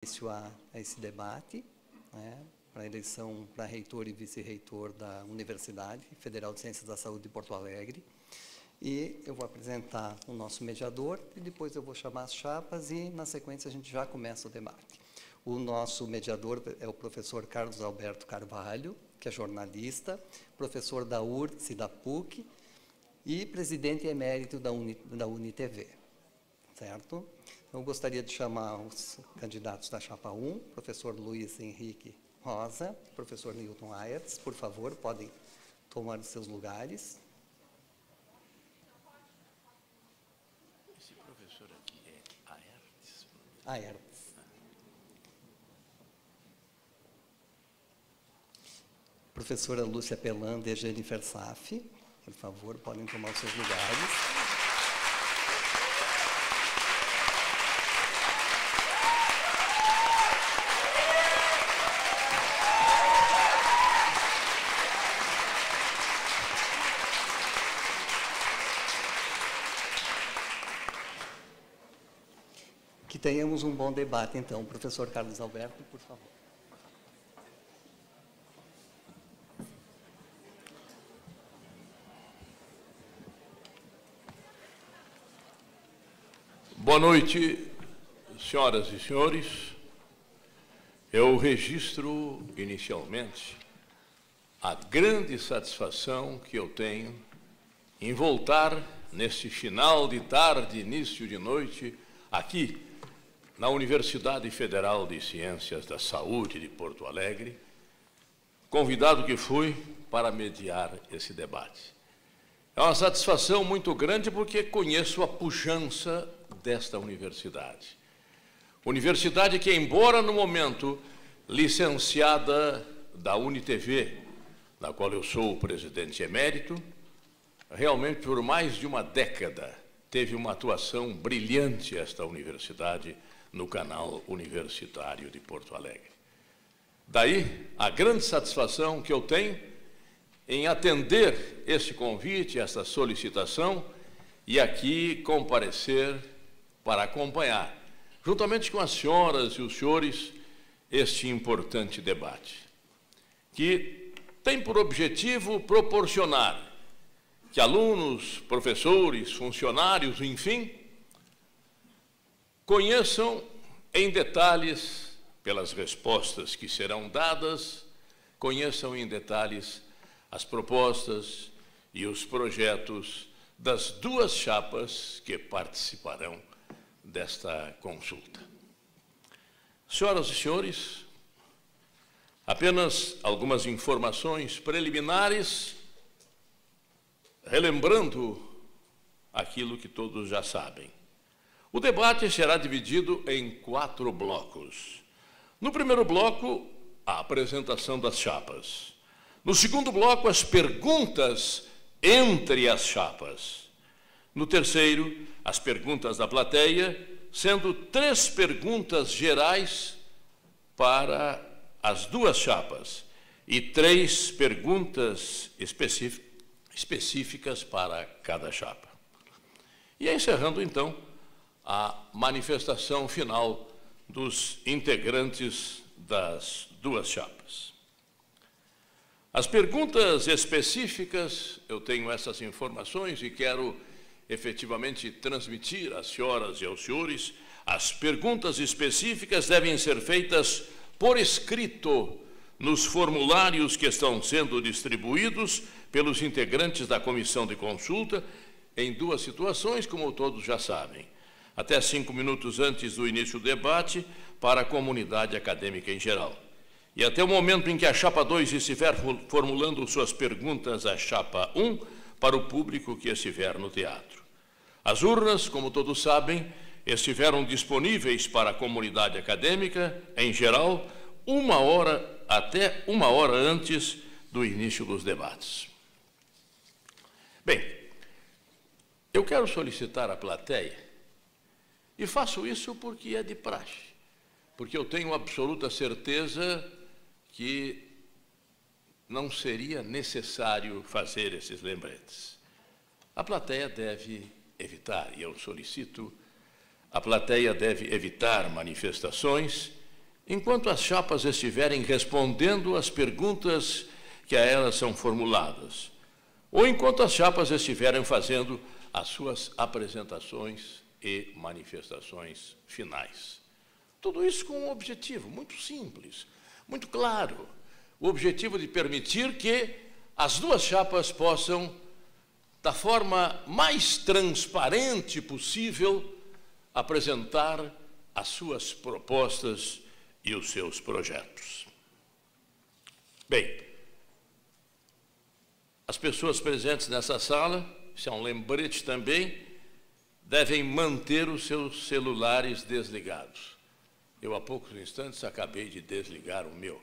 início a esse debate, né, para a eleição para reitor e vice-reitor da Universidade Federal de Ciências da Saúde de Porto Alegre. E eu vou apresentar o nosso mediador e depois eu vou chamar as chapas e, na sequência, a gente já começa o debate. O nosso mediador é o professor Carlos Alberto Carvalho, que é jornalista, professor da URGS e da PUC e presidente emérito da UniTV, certo? Eu gostaria de chamar os candidatos da chapa 1, professor Luiz Henrique Rosa, professor Newton Aerts, por favor, podem tomar os seus lugares. Esse professor aqui é Aerts? Aerts. Professora Lúcia Pelan e Jennifer Saf, por favor, podem tomar os seus lugares. Que tenhamos um bom debate, então. Professor Carlos Alberto, por favor. Boa noite, senhoras e senhores. Eu registro, inicialmente, a grande satisfação que eu tenho em voltar, neste final de tarde, início de noite, aqui, na Universidade Federal de Ciências da Saúde de Porto Alegre, convidado que fui para mediar esse debate. É uma satisfação muito grande porque conheço a pujança desta universidade. Universidade que, embora no momento licenciada da UniTV, na qual eu sou o presidente emérito, realmente por mais de uma década teve uma atuação brilhante esta universidade no canal universitário de Porto Alegre. Daí a grande satisfação que eu tenho em atender esse convite, essa solicitação, e aqui comparecer para acompanhar, juntamente com as senhoras e os senhores, este importante debate, que tem por objetivo proporcionar que alunos, professores, funcionários, enfim, conheçam em detalhes, pelas respostas que serão dadas, conheçam em detalhes as propostas e os projetos das duas chapas que participarão desta consulta. Senhoras e senhores, apenas algumas informações preliminares, relembrando aquilo que todos já sabem. O debate será dividido em 4 blocos. No primeiro bloco, a apresentação das chapas. No segundo bloco, as perguntas entre as chapas. No terceiro, as perguntas da plateia, sendo 3 perguntas gerais para as duas chapas e 3 perguntas específicas para cada chapa. E encerrando, então, a manifestação final dos integrantes das duas chapas. As perguntas específicas, eu tenho essas informações e quero efetivamente transmitir às senhoras e aos senhores. As perguntas específicas devem ser feitas por escrito nos formulários que estão sendo distribuídos pelos integrantes da comissão de consulta em 2 situações, como todos já sabem. Até 5 minutos antes do início do debate, para a comunidade acadêmica em geral. E até o momento em que a chapa 2 estiver formulando suas perguntas à chapa 1, para o público que estiver no teatro. As urnas, como todos sabem, estiveram disponíveis para a comunidade acadêmica, em geral, até uma hora antes do início dos debates. Bem, eu quero solicitar à plateia, e faço isso porque é de praxe, porque eu tenho absoluta certeza que não seria necessário fazer esses lembretes. A plateia deve evitar, e eu solicito, a plateia deve evitar manifestações enquanto as chapas estiverem respondendo às perguntas que a elas são formuladas, ou enquanto as chapas estiverem fazendo as suas apresentações e manifestações finais. Tudo isso com um objetivo muito simples, muito claro, o objetivo de permitir que as duas chapas possam, da forma mais transparente possível, apresentar as suas propostas e os seus projetos. Bem, as pessoas presentes nessa sala, isso é um lembrete também, devem manter os seus celulares desligados. Eu, há poucos instantes, acabei de desligar o meu,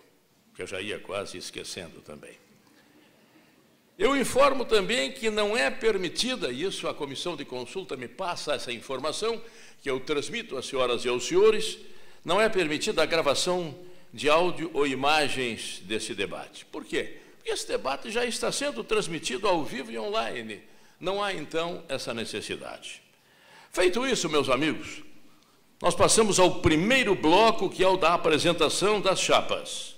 que eu já ia quase esquecendo também. Eu informo também que não é permitida, e isso a comissão de consulta me passa essa informação, que eu transmito às senhoras e aos senhores, não é permitida a gravação de áudio ou imagens desse debate. Por quê? Porque esse debate já está sendo transmitido ao vivo e online. Não há, então, essa necessidade. Feito isso, meus amigos, nós passamos ao primeiro bloco, que é o da apresentação das chapas.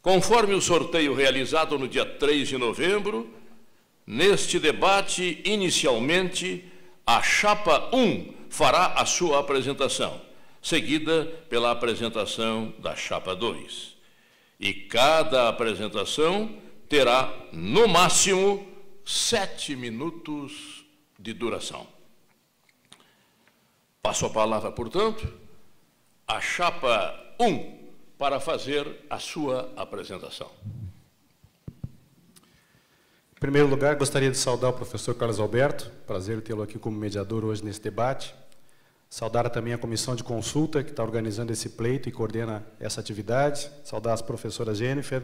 Conforme o sorteio realizado no dia 3 de novembro, neste debate, inicialmente, a chapa 1 fará a sua apresentação, seguida pela apresentação da chapa 2. E cada apresentação terá, no máximo, 7 minutos de duração. Passo a palavra, portanto, à chapa 1 para fazer a sua apresentação. Em primeiro lugar, gostaria de saudar o professor Carlos Alberto, prazer tê-lo aqui como mediador hoje nesse debate. Saudar também a comissão de consulta que está organizando esse pleito e coordena essa atividade. Saudar as professoras Jennifer,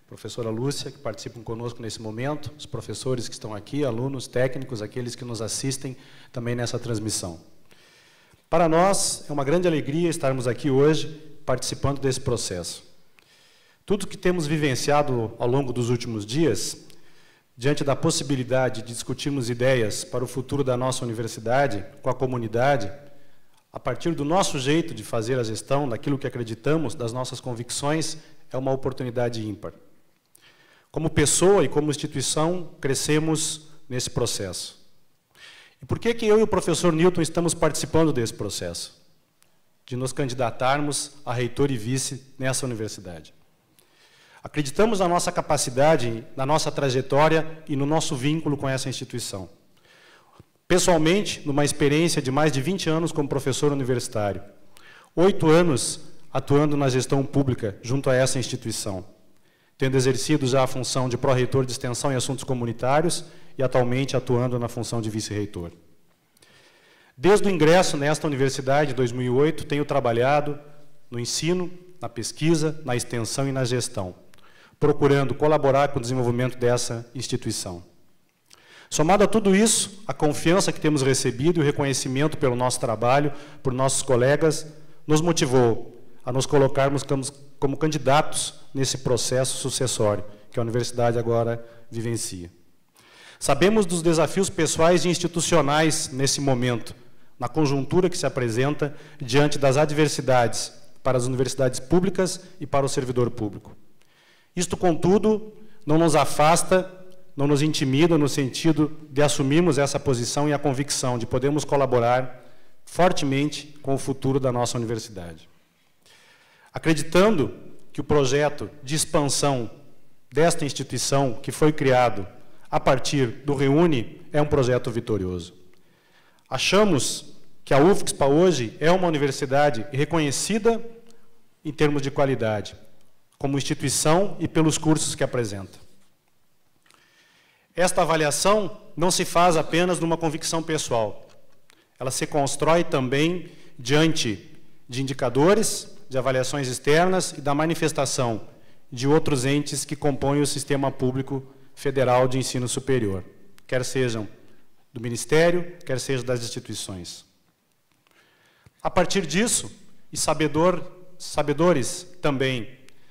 professora Lúcia, que participam conosco nesse momento, os professores que estão aqui, alunos, técnicos, aqueles que nos assistem também nessa transmissão. Para nós, é uma grande alegria estarmos aqui hoje participando desse processo. Tudo que temos vivenciado ao longo dos últimos dias, diante da possibilidade de discutirmos ideias para o futuro da nossa universidade, com a comunidade, a partir do nosso jeito de fazer a gestão, daquilo que acreditamos, das nossas convicções, é uma oportunidade ímpar. Como pessoa e como instituição, crescemos nesse processo. E por que eu e o professor Newton estamos participando desse processo? De nos candidatarmos a reitor e vice nessa universidade. Acreditamos na nossa capacidade, na nossa trajetória e no nosso vínculo com essa instituição. Pessoalmente, numa experiência de mais de 20 anos como professor universitário, 8 anos atuando na gestão pública junto a essa instituição, tendo exercido já a função de pró-reitor de extensão e assuntos comunitários e atualmente atuando na função de vice-reitor. Desde o ingresso nesta universidade, em 2008, tenho trabalhado no ensino, na pesquisa, na extensão e na gestão, procurando colaborar com o desenvolvimento dessa instituição. Somado a tudo isso, a confiança que temos recebido e o reconhecimento pelo nosso trabalho, por nossos colegas, nos motivou a nos colocarmos como candidatos nesse processo sucessório que a universidade agora vivencia. Sabemos dos desafios pessoais e institucionais nesse momento, na conjuntura que se apresenta diante das adversidades para as universidades públicas e para o servidor público. Isto, contudo, não nos afasta, não nos intimida no sentido de assumirmos essa posição e a convicção de podermos colaborar fortemente com o futuro da nossa universidade. Acreditando que o projeto de expansão desta instituição, que foi criado a partir do Reúne, é um projeto vitorioso. Achamos que a UFSPA hoje é uma universidade reconhecida em termos de qualidade, como instituição e pelos cursos que apresenta. Esta avaliação não se faz apenas numa convicção pessoal. Ela se constrói também diante de indicadores, de avaliações externas e da manifestação de outros entes que compõem o sistema público federal de ensino superior, quer sejam do Ministério, quer sejam das instituições. A partir disso, e sabedores também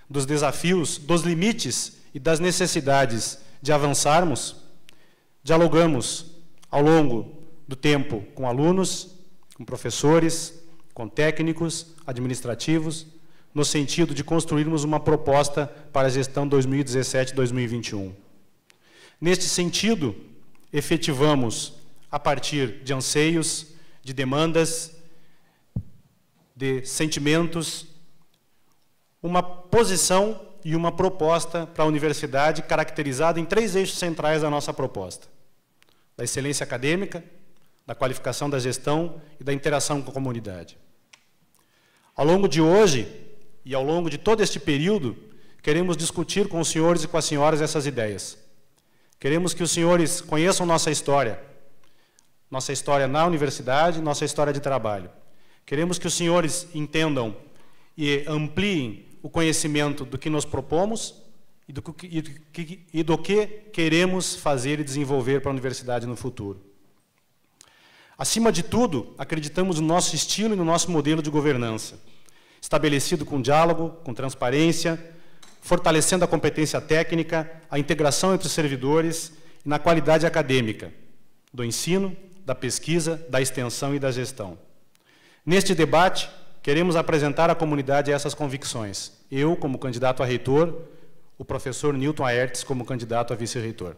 dos desafios, dos limites e das necessidades de avançarmos, dialogamos ao longo do tempo com alunos, com professores, com técnicos, administrativos, no sentido de construirmos uma proposta para a gestão 2017-2021. Neste sentido, efetivamos, a partir de anseios, de demandas, de sentimentos, uma posição e uma proposta para a universidade caracterizada em 3 eixos centrais da nossa proposta: da excelência acadêmica, da qualificação da gestão e da interação com a comunidade. Ao longo de hoje e ao longo de todo este período, queremos discutir com os senhores e com as senhoras essas ideias. Queremos que os senhores conheçam nossa história na universidade, nossa história de trabalho. Queremos que os senhores entendam e ampliem o conhecimento do que nos propomos e do que queremos fazer e desenvolver para a universidade no futuro. Acima de tudo, acreditamos no nosso estilo e no nosso modelo de governança, estabelecido com diálogo, com transparência, fortalecendo a competência técnica, a integração entre os servidores e na qualidade acadêmica, do ensino, da pesquisa, da extensão e da gestão. Neste debate, queremos apresentar à comunidade essas convicções. Eu, como candidato a reitor, o professor Newton Aertes, como candidato a vice-reitor.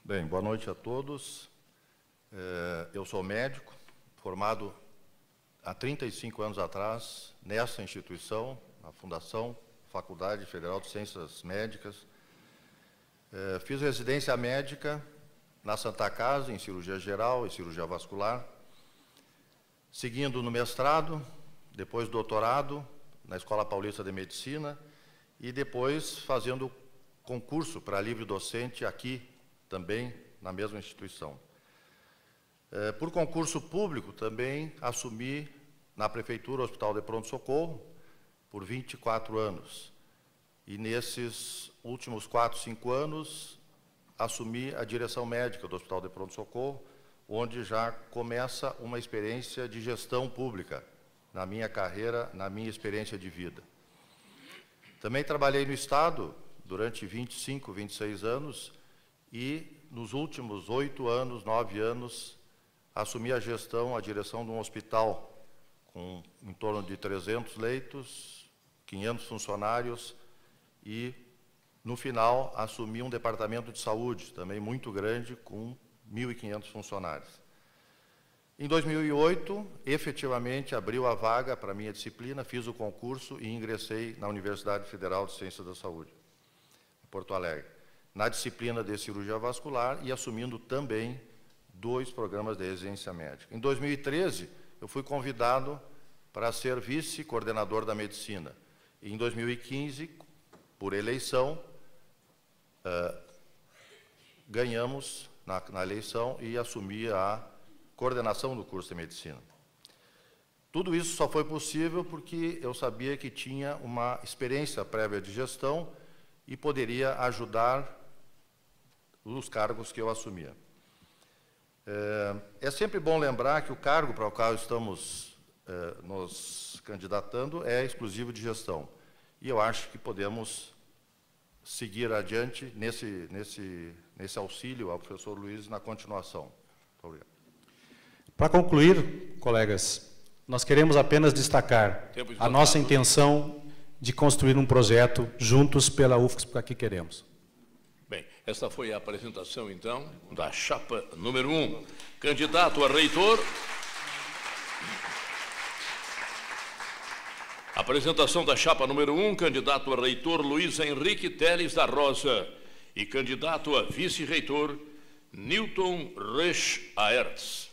Bem, boa noite a todos. Eu sou médico, formado há 35 anos atrás, nessa instituição, na Fundação Faculdade Federal de Ciências Médicas. Fiz residência médica na Santa Casa, em cirurgia geral e cirurgia vascular, seguindo no mestrado, depois doutorado na Escola Paulista de Medicina e depois fazendo concurso para livre docente aqui também, na mesma instituição. Por concurso público, também assumi na Prefeitura o Hospital de Pronto-Socorro por 24 anos. E nesses últimos 4, 5 anos, assumi a direção médica do Hospital de Pronto-Socorro, onde já começa uma experiência de gestão pública na minha carreira, na minha experiência de vida. Também trabalhei no Estado durante 25, 26 anos e, nos últimos 8 anos, 9 anos, assumi a gestão, a direção de um hospital com em torno de 300 leitos, 500 funcionários e, no final, assumi um departamento de saúde, também muito grande, com 1.500 funcionários. Em 2008, efetivamente, abriu a vaga para a minha disciplina, fiz o concurso e ingressei na Universidade Federal de Ciências da Saúde, em Porto Alegre, na disciplina de cirurgia vascular e assumindo também 2 programas de residência médica. Em 2013, eu fui convidado para ser vice-coordenador da medicina. E em 2015, por eleição, ganhamos na eleição e assumi a coordenação do curso de medicina. Tudo isso só foi possível porque eu sabia que tinha uma experiência prévia de gestão e poderia ajudar os cargos que eu assumia. É sempre bom lembrar que o cargo para o qual estamos nos candidatando é exclusivo de gestão. E eu acho que podemos seguir adiante nesse auxílio ao professor Luiz na continuação. Muito obrigado. Para concluir, colegas, nós queremos apenas destacar a nossa intenção de construir um projeto juntos pela UFSC, porque aqui queremos. Bem, esta foi a apresentação, então, da chapa número 1. Candidato a reitor. Apresentação da chapa número 1, candidato a reitor Luiz Henrique Teles da Rosa e candidato a vice-reitor Newton Resch Aertes.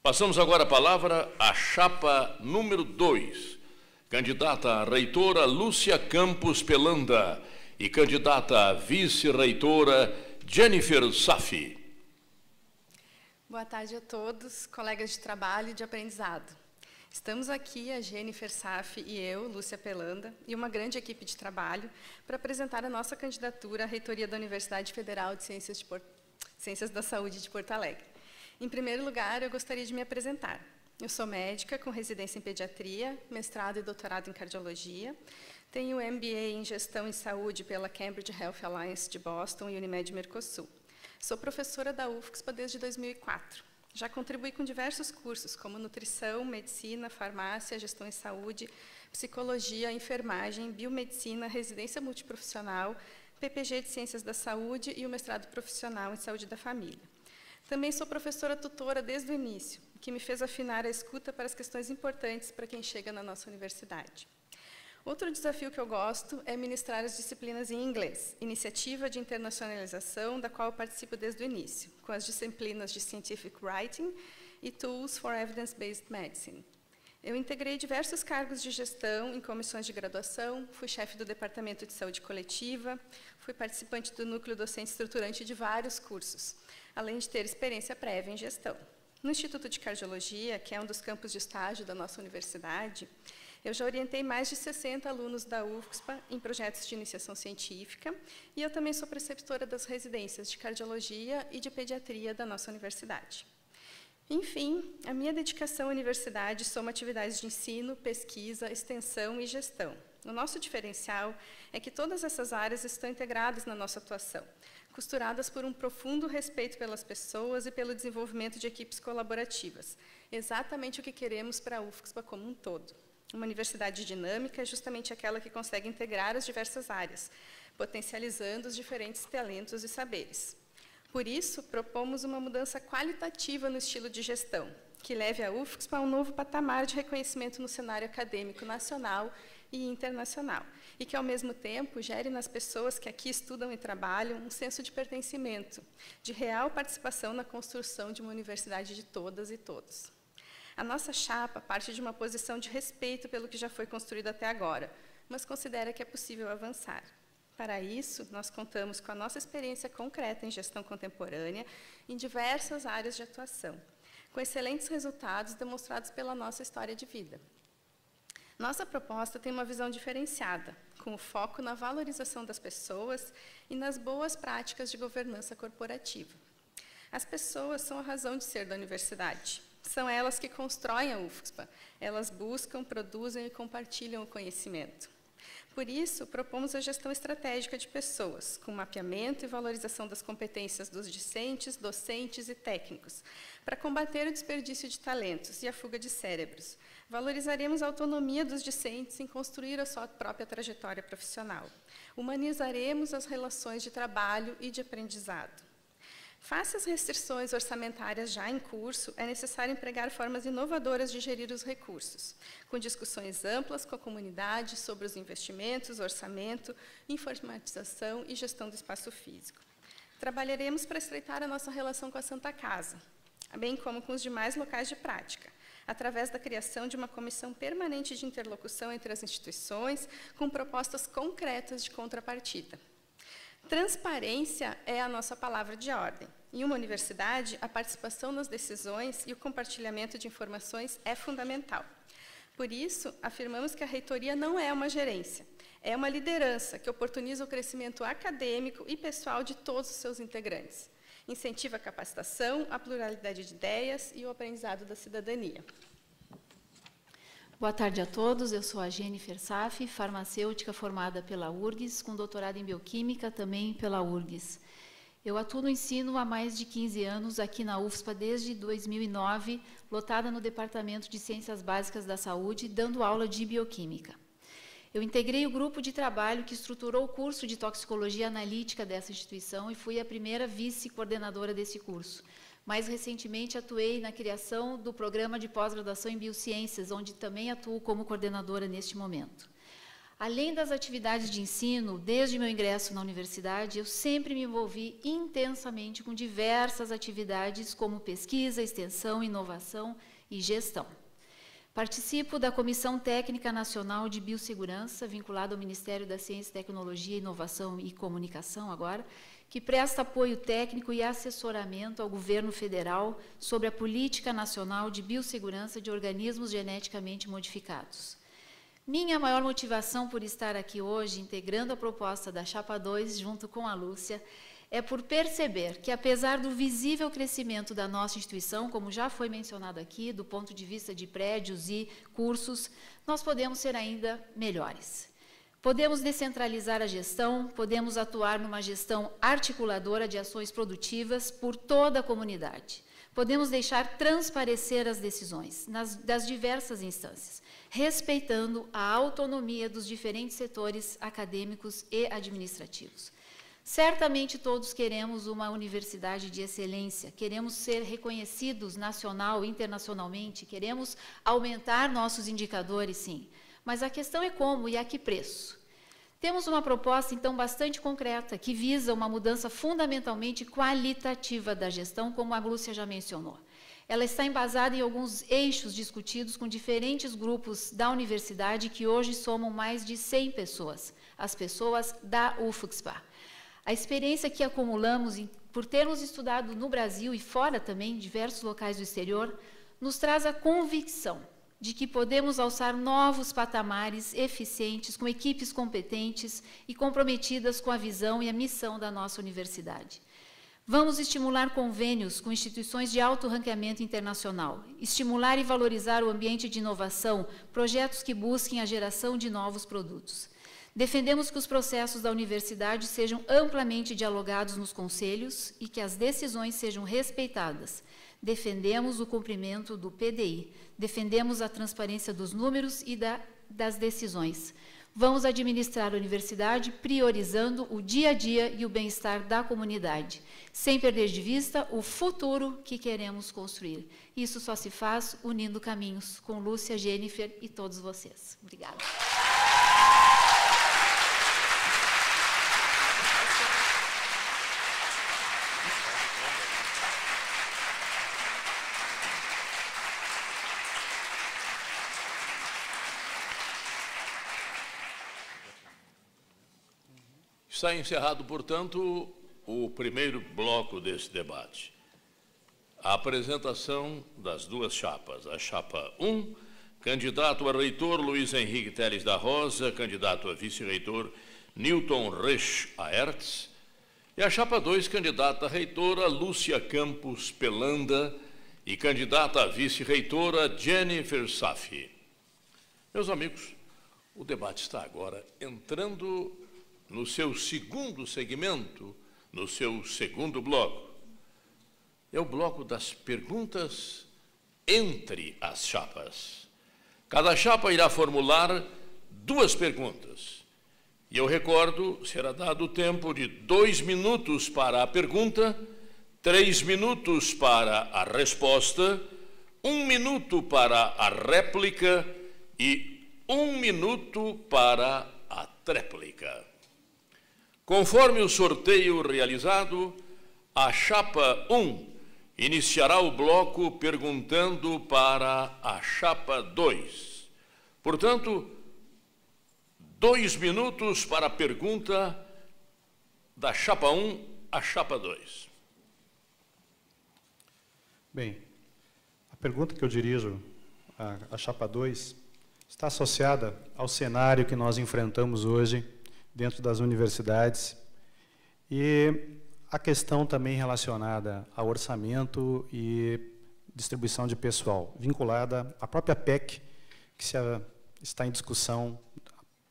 Passamos agora a palavra à chapa número 2, candidata a reitora Lúcia Campos Pelanda e candidata a vice-reitora Jennifer Safi. Boa tarde a todos, colegas de trabalho e de aprendizado. Estamos aqui, a Jennifer Safi e eu, Lúcia Pelanda, e uma grande equipe de trabalho para apresentar a nossa candidatura à reitoria da Universidade Federal de Ciências da Saúde de Porto Alegre. Em primeiro lugar, eu gostaria de me apresentar. Eu sou médica com residência em pediatria, mestrado e doutorado em cardiologia. Tenho MBA em gestão em saúde pela Cambridge Health Alliance de Boston e Unimed Mercosul. Sou professora da UFSC desde 2004. Já contribuí com diversos cursos, como nutrição, medicina, farmácia, gestão em saúde, psicologia, enfermagem, biomedicina, residência multiprofissional, PPG de Ciências da Saúde e o mestrado profissional em Saúde da Família. Também sou professora tutora desde o início, o que me fez afinar a escuta para as questões importantes para quem chega na nossa universidade. Outro desafio que eu gosto é ministrar as disciplinas em inglês, iniciativa de internacionalização, da qual eu participo desde o início, com as disciplinas de Scientific Writing e Tools for Evidence-Based Medicine. Eu integrei diversos cargos de gestão em comissões de graduação, fui chefe do Departamento de Saúde Coletiva, fui participante do núcleo docente estruturante de vários cursos, além de ter experiência prévia em gestão. No Instituto de Cardiologia, que é um dos campos de estágio da nossa universidade, eu já orientei mais de 60 alunos da UFSPA em projetos de iniciação científica e eu também sou preceptora das residências de cardiologia e de pediatria da nossa universidade. Enfim, a minha dedicação à universidade soma atividades de ensino, pesquisa, extensão e gestão. O nosso diferencial é que todas essas áreas estão integradas na nossa atuação, costuradas por um profundo respeito pelas pessoas e pelo desenvolvimento de equipes colaborativas, exatamente o que queremos para a UFSPA como um todo. Uma universidade dinâmica é justamente aquela que consegue integrar as diversas áreas, potencializando os diferentes talentos e saberes. Por isso, propomos uma mudança qualitativa no estilo de gestão, que leve a UFSPA a um novo patamar de reconhecimento no cenário acadêmico nacional e internacional, e que, ao mesmo tempo, gere nas pessoas que aqui estudam e trabalham um senso de pertencimento, de real participação na construção de uma universidade de todas e todos. A nossa chapa parte de uma posição de respeito pelo que já foi construído até agora, mas considera que é possível avançar. Para isso, nós contamos com a nossa experiência concreta em gestão contemporânea em diversas áreas de atuação, com excelentes resultados demonstrados pela nossa história de vida. Nossa proposta tem uma visão diferenciada, com o foco na valorização das pessoas e nas boas práticas de governança corporativa. As pessoas são a razão de ser da universidade. São elas que constroem a UFSPA. Elas buscam, produzem e compartilham o conhecimento. Por isso, propomos a gestão estratégica de pessoas, com mapeamento e valorização das competências dos discentes, docentes e técnicos, para combater o desperdício de talentos e a fuga de cérebros. Valorizaremos a autonomia dos discentes em construir a sua própria trajetória profissional. Humanizaremos as relações de trabalho e de aprendizado. Face às restrições orçamentárias já em curso, é necessário empregar formas inovadoras de gerir os recursos, com discussões amplas com a comunidade sobre os investimentos, orçamento, informatização e gestão do espaço físico. Trabalharemos para estreitar a nossa relação com a Santa Casa, bem como com os demais locais de prática, através da criação de uma comissão permanente de interlocução entre as instituições, com propostas concretas de contrapartida. Transparência é a nossa palavra de ordem. Em uma universidade, a participação nas decisões e o compartilhamento de informações é fundamental. Por isso, afirmamos que a reitoria não é uma gerência, é uma liderança que oportuniza o crescimento acadêmico e pessoal de todos os seus integrantes. Incentiva a capacitação, a pluralidade de ideias e o aprendizado da cidadania. Boa tarde a todos, eu sou a Jennifer Saf, farmacêutica formada pela URGS, com doutorado em bioquímica também pela URGS. Eu atuo no ensino há mais de 15 anos aqui na UFSPA desde 2009, lotada no Departamento de Ciências Básicas da Saúde, dando aula de bioquímica. Eu integrei o grupo de trabalho que estruturou o curso de toxicologia analítica dessa instituição e fui a primeira vice-coordenadora desse curso. Mais recentemente, atuei na criação do programa de pós-graduação em biociências, onde também atuo como coordenadora neste momento. Além das atividades de ensino, desde meu ingresso na universidade, eu sempre me envolvi intensamente com diversas atividades como pesquisa, extensão, inovação e gestão. Participo da Comissão Técnica Nacional de Biossegurança, vinculada ao Ministério da Ciência, Tecnologia, Inovação e Comunicação, agora, que presta apoio técnico e assessoramento ao governo federal sobre a Política Nacional de Biossegurança de Organismos Geneticamente Modificados. Minha maior motivação por estar aqui hoje, integrando a proposta da Chapa 2, junto com a Lúcia, é por perceber que, apesar do visível crescimento da nossa instituição, como já foi mencionado aqui, do ponto de vista de prédios e cursos, nós podemos ser ainda melhores. Podemos descentralizar a gestão, podemos atuar numa gestão articuladora de ações produtivas por toda a comunidade. podemos deixar transparecer as decisões das diversas instâncias, respeitando a autonomia dos diferentes setores acadêmicos e administrativos. Certamente todos queremos uma universidade de excelência, queremos ser reconhecidos nacional e internacionalmente, queremos aumentar nossos indicadores, sim. Mas a questão é como e a que preço. Temos uma proposta, então, bastante concreta, que visa uma mudança fundamentalmente qualitativa da gestão, como a Lúcia já mencionou. Ela está embasada em alguns eixos discutidos com diferentes grupos da universidade, que hoje somam mais de 100 pessoas, as pessoas da UFSPA. A experiência que acumulamos por termos estudado no Brasil e fora também, em diversos locais do exterior, nos traz a convicção de que podemos alçar novos patamares eficientes, com equipes competentes e comprometidas com a visão e a missão da nossa universidade. Vamos estimular convênios com instituições de alto ranqueamento internacional, estimular e valorizar o ambiente de inovação, projetos que busquem a geração de novos produtos. Defendemos que os processos da universidade sejam amplamente dialogados nos conselhos e que as decisões sejam respeitadas. Defendemos o cumprimento do PDI, defendemos a transparência dos números e das decisões. Vamos administrar a universidade priorizando o dia a dia e o bem-estar da comunidade, sem perder de vista o futuro que queremos construir. Isso só se faz unindo caminhos com Lúcia, Jennifer e todos vocês. Obrigada. Está encerrado, portanto, o primeiro bloco desse debate. A apresentação das duas chapas. A chapa 1, candidato a reitor Luiz Henrique Teles da Rosa, candidato a vice-reitor Newton Resch Aerts, e a chapa 2, candidata a reitora Lúcia Campos Pelanda e candidata a vice-reitora Jennifer Safi. Meus amigos, o debate está agora entrando no seu segundo segmento, no seu segundo bloco. É o bloco das perguntas entre as chapas. Cada chapa irá formular 2 perguntas. E eu recordo, será dado o tempo de 2 minutos para a pergunta, 3 minutos para a resposta, 1 minuto para a réplica e 1 minuto para a tréplica. Conforme o sorteio realizado, a chapa 1 iniciará o bloco perguntando para a chapa 2. Portanto, 2 minutos para a pergunta da chapa 1 à chapa 2. Bem, a pergunta que eu dirijo à chapa 2 está associada ao cenário que nós enfrentamos hoje dentro das universidades e a questão também relacionada ao orçamento e distribuição de pessoal, vinculada à própria PEC, que está em discussão,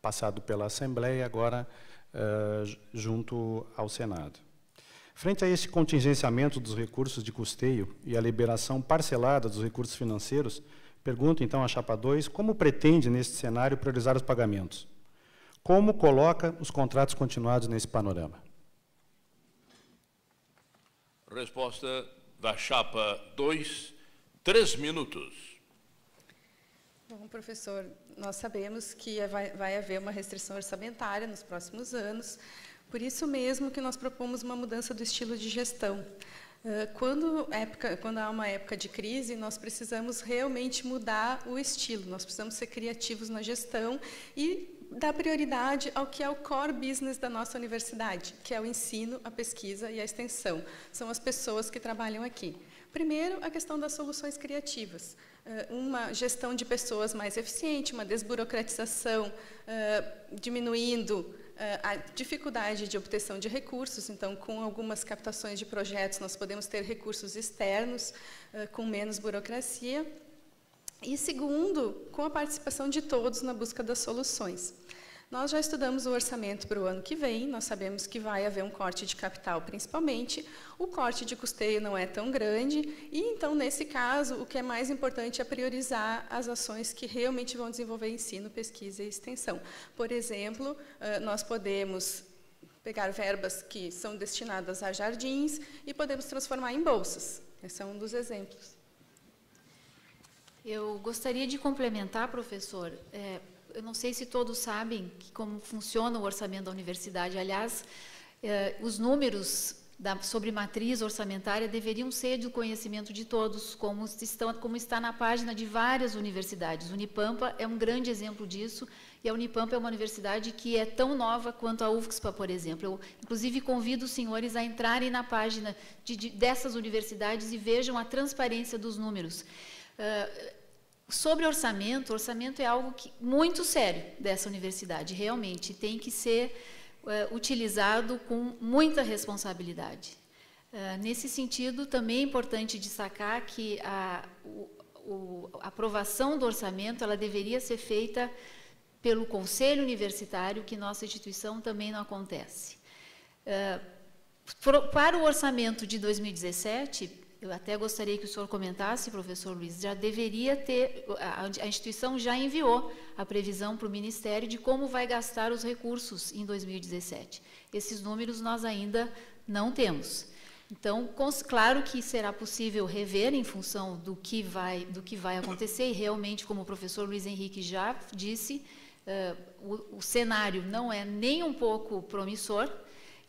passado pela Assembleia, agora junto ao Senado. Frente a esse contingenciamento dos recursos de custeio e a liberação parcelada dos recursos financeiros, pergunto então à chapa 2, como pretende, neste cenário, priorizar os pagamentos? Como coloca os contratos continuados nesse panorama? Resposta da chapa 2, 3 minutos. Bom, professor, nós sabemos que vai haver uma restrição orçamentária nos próximos anos, por isso mesmo que nós propomos uma mudança do estilo de gestão. Quando há uma época de crise, nós precisamos realmente mudar o estilo, nós precisamos ser criativos na gestão e dar prioridade ao que é o core business da nossa universidade, que é o ensino, a pesquisa e a extensão. São as pessoas que trabalham aqui. Primeiro, a questão das soluções criativas. Uma gestão de pessoas mais eficiente, uma desburocratização, diminuindo a dificuldade de obtenção de recursos. Então, com algumas captações de projetos, nós podemos ter recursos externos com menos burocracia. E segundo, com a participação de todos na busca das soluções. Nós já estudamos o orçamento para o ano que vem, nós sabemos que vai haver um corte de capital principalmente, o corte de custeio não é tão grande, e então, nesse caso, o que é mais importante é priorizar as ações que realmente vão desenvolver ensino, pesquisa e extensão. Por exemplo, nós podemos pegar verbas que são destinadas a jardins e podemos transformar em bolsas. Esse é um dos exemplos. Eu gostaria de complementar, professor. Eu não sei se todos sabem como funciona o orçamento da universidade. Aliás, os números sobre matriz orçamentária deveriam ser do conhecimento de todos, como está na página de várias universidades. Unipampa é um grande exemplo disso, e a Unipampa é uma universidade que é tão nova quanto a UFSPA, por exemplo. Eu, inclusive, convido os senhores a entrarem na página dessas universidades e vejam a transparência dos números. Sobre orçamento é algo muito sério dessa universidade, realmente, tem que ser utilizado com muita responsabilidade. Nesse sentido, também é importante destacar que a aprovação do orçamento ela deveria ser feita pelo Conselho Universitário, que nossa instituição também não acontece. Para o orçamento de 2017, eu até gostaria que o senhor comentasse, professor Luiz, já deveria ter, a instituição já enviou a previsão para o Ministério de como vai gastar os recursos em 2017. Esses números nós ainda não temos. Então, claro que será possível rever em função do que vai acontecer, e realmente, como o professor Luiz Henrique já disse, o cenário não é nem um pouco promissor.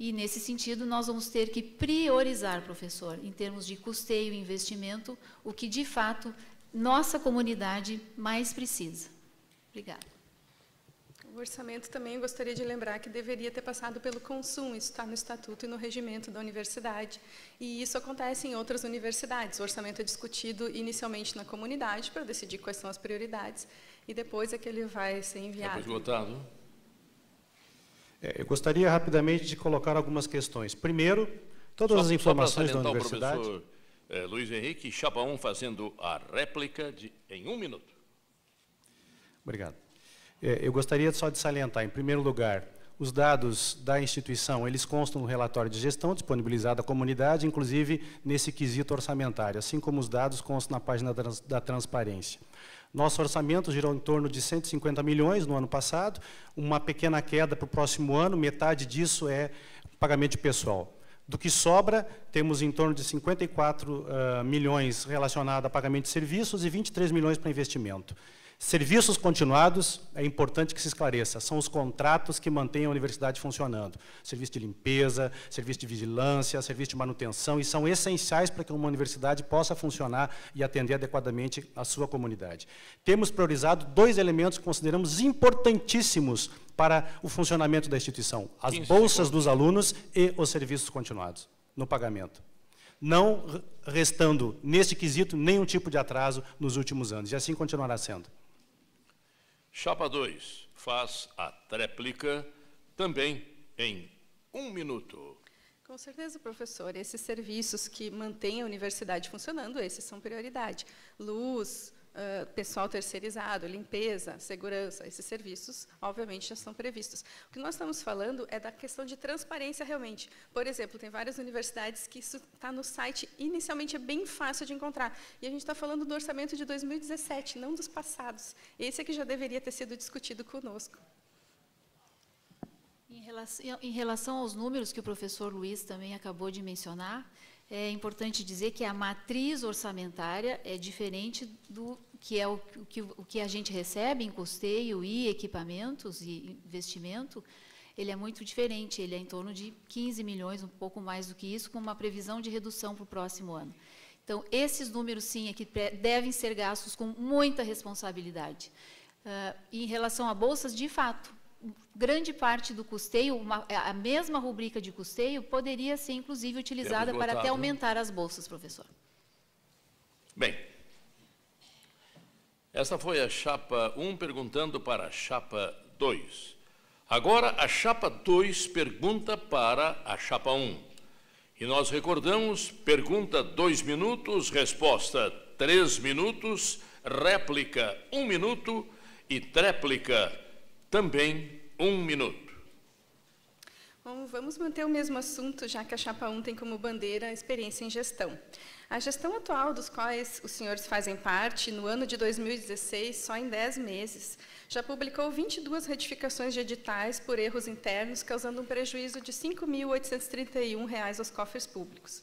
E, nesse sentido, nós vamos ter que priorizar, professor, em termos de custeio e investimento, o que, de fato, nossa comunidade mais precisa. Obrigada. O orçamento também gostaria de lembrar que deveria ter passado pelo Consum, isso está no Estatuto e no Regimento da Universidade, e isso acontece em outras universidades. O orçamento é discutido inicialmente na comunidade para decidir quais são as prioridades, e depois é que ele vai ser enviado. Esgotado. Eu gostaria rapidamente de colocar algumas questões. Primeiro, todas as informações da universidade... O professor Luiz Henrique, chapa 1, fazendo a réplica em 1 minuto. Obrigado. Eu gostaria só de salientar, em primeiro lugar, os dados da instituição, eles constam no relatório de gestão disponibilizado à comunidade, inclusive nesse quesito orçamentário, assim como os dados constam na página da transparência. Nosso orçamento girou em torno de 150 milhões no ano passado, uma pequena queda para o próximo ano, metade disso é pagamento de pessoal. Do que sobra, temos em torno de 54 milhões relacionados a pagamento de serviços e 23 milhões para investimento. Serviços continuados, é importante que se esclareça, são os contratos que mantêm a universidade funcionando. Serviço de limpeza, serviço de vigilância, serviço de manutenção, e são essenciais para que uma universidade possa funcionar e atender adequadamente a sua comunidade. Temos priorizado 2 elementos que consideramos importantíssimos para o funcionamento da instituição: as bolsas dos alunos e os serviços continuados no pagamento, não restando, neste quesito, nenhum tipo de atraso nos últimos anos, e assim continuará sendo. Chapa 2 faz a tréplica também em 1 minuto. Com certeza, professor. Esses serviços que mantêm a universidade funcionando, esses são prioridade. Luz, pessoal terceirizado, limpeza, segurança, esses serviços, obviamente, já são previstos. O que nós estamos falando é da questão de transparência, realmente. Por exemplo, tem várias universidades que isso está no site, inicialmente é bem fácil de encontrar. E a gente está falando do orçamento de 2017, não dos passados. Esse é que já deveria ter sido discutido conosco. Em relação aos números que o professor Luiz também acabou de mencionar, é importante dizer que a matriz orçamentária é diferente do que é o que a gente recebe em custeio e equipamentos e investimento. Ele é muito diferente, ele é em torno de 15 milhões, um pouco mais do que isso, com uma previsão de redução para o próximo ano. Então, esses números, sim, é que devem ser gastos com muita responsabilidade. Em relação a bolsas, de fato, grande parte do custeio, a mesma rubrica de custeio, poderia ser, inclusive, utilizada para até aumentar as bolsas, professor. Bem, essa foi a chapa 1 perguntando para a chapa 2. Agora, a chapa 2 pergunta para a chapa 1. E nós recordamos, pergunta 2 minutos, resposta 3 minutos, réplica 1 minuto e tréplica também 1 minuto. Bom, vamos manter o mesmo assunto, já que a Chapa 1 tem como bandeira a experiência em gestão. A gestão atual, dos quais os senhores fazem parte, no ano de 2016, só em 10 meses, já publicou 22 retificações de editais por erros internos, causando um prejuízo de R$ 5.831 aos cofres públicos.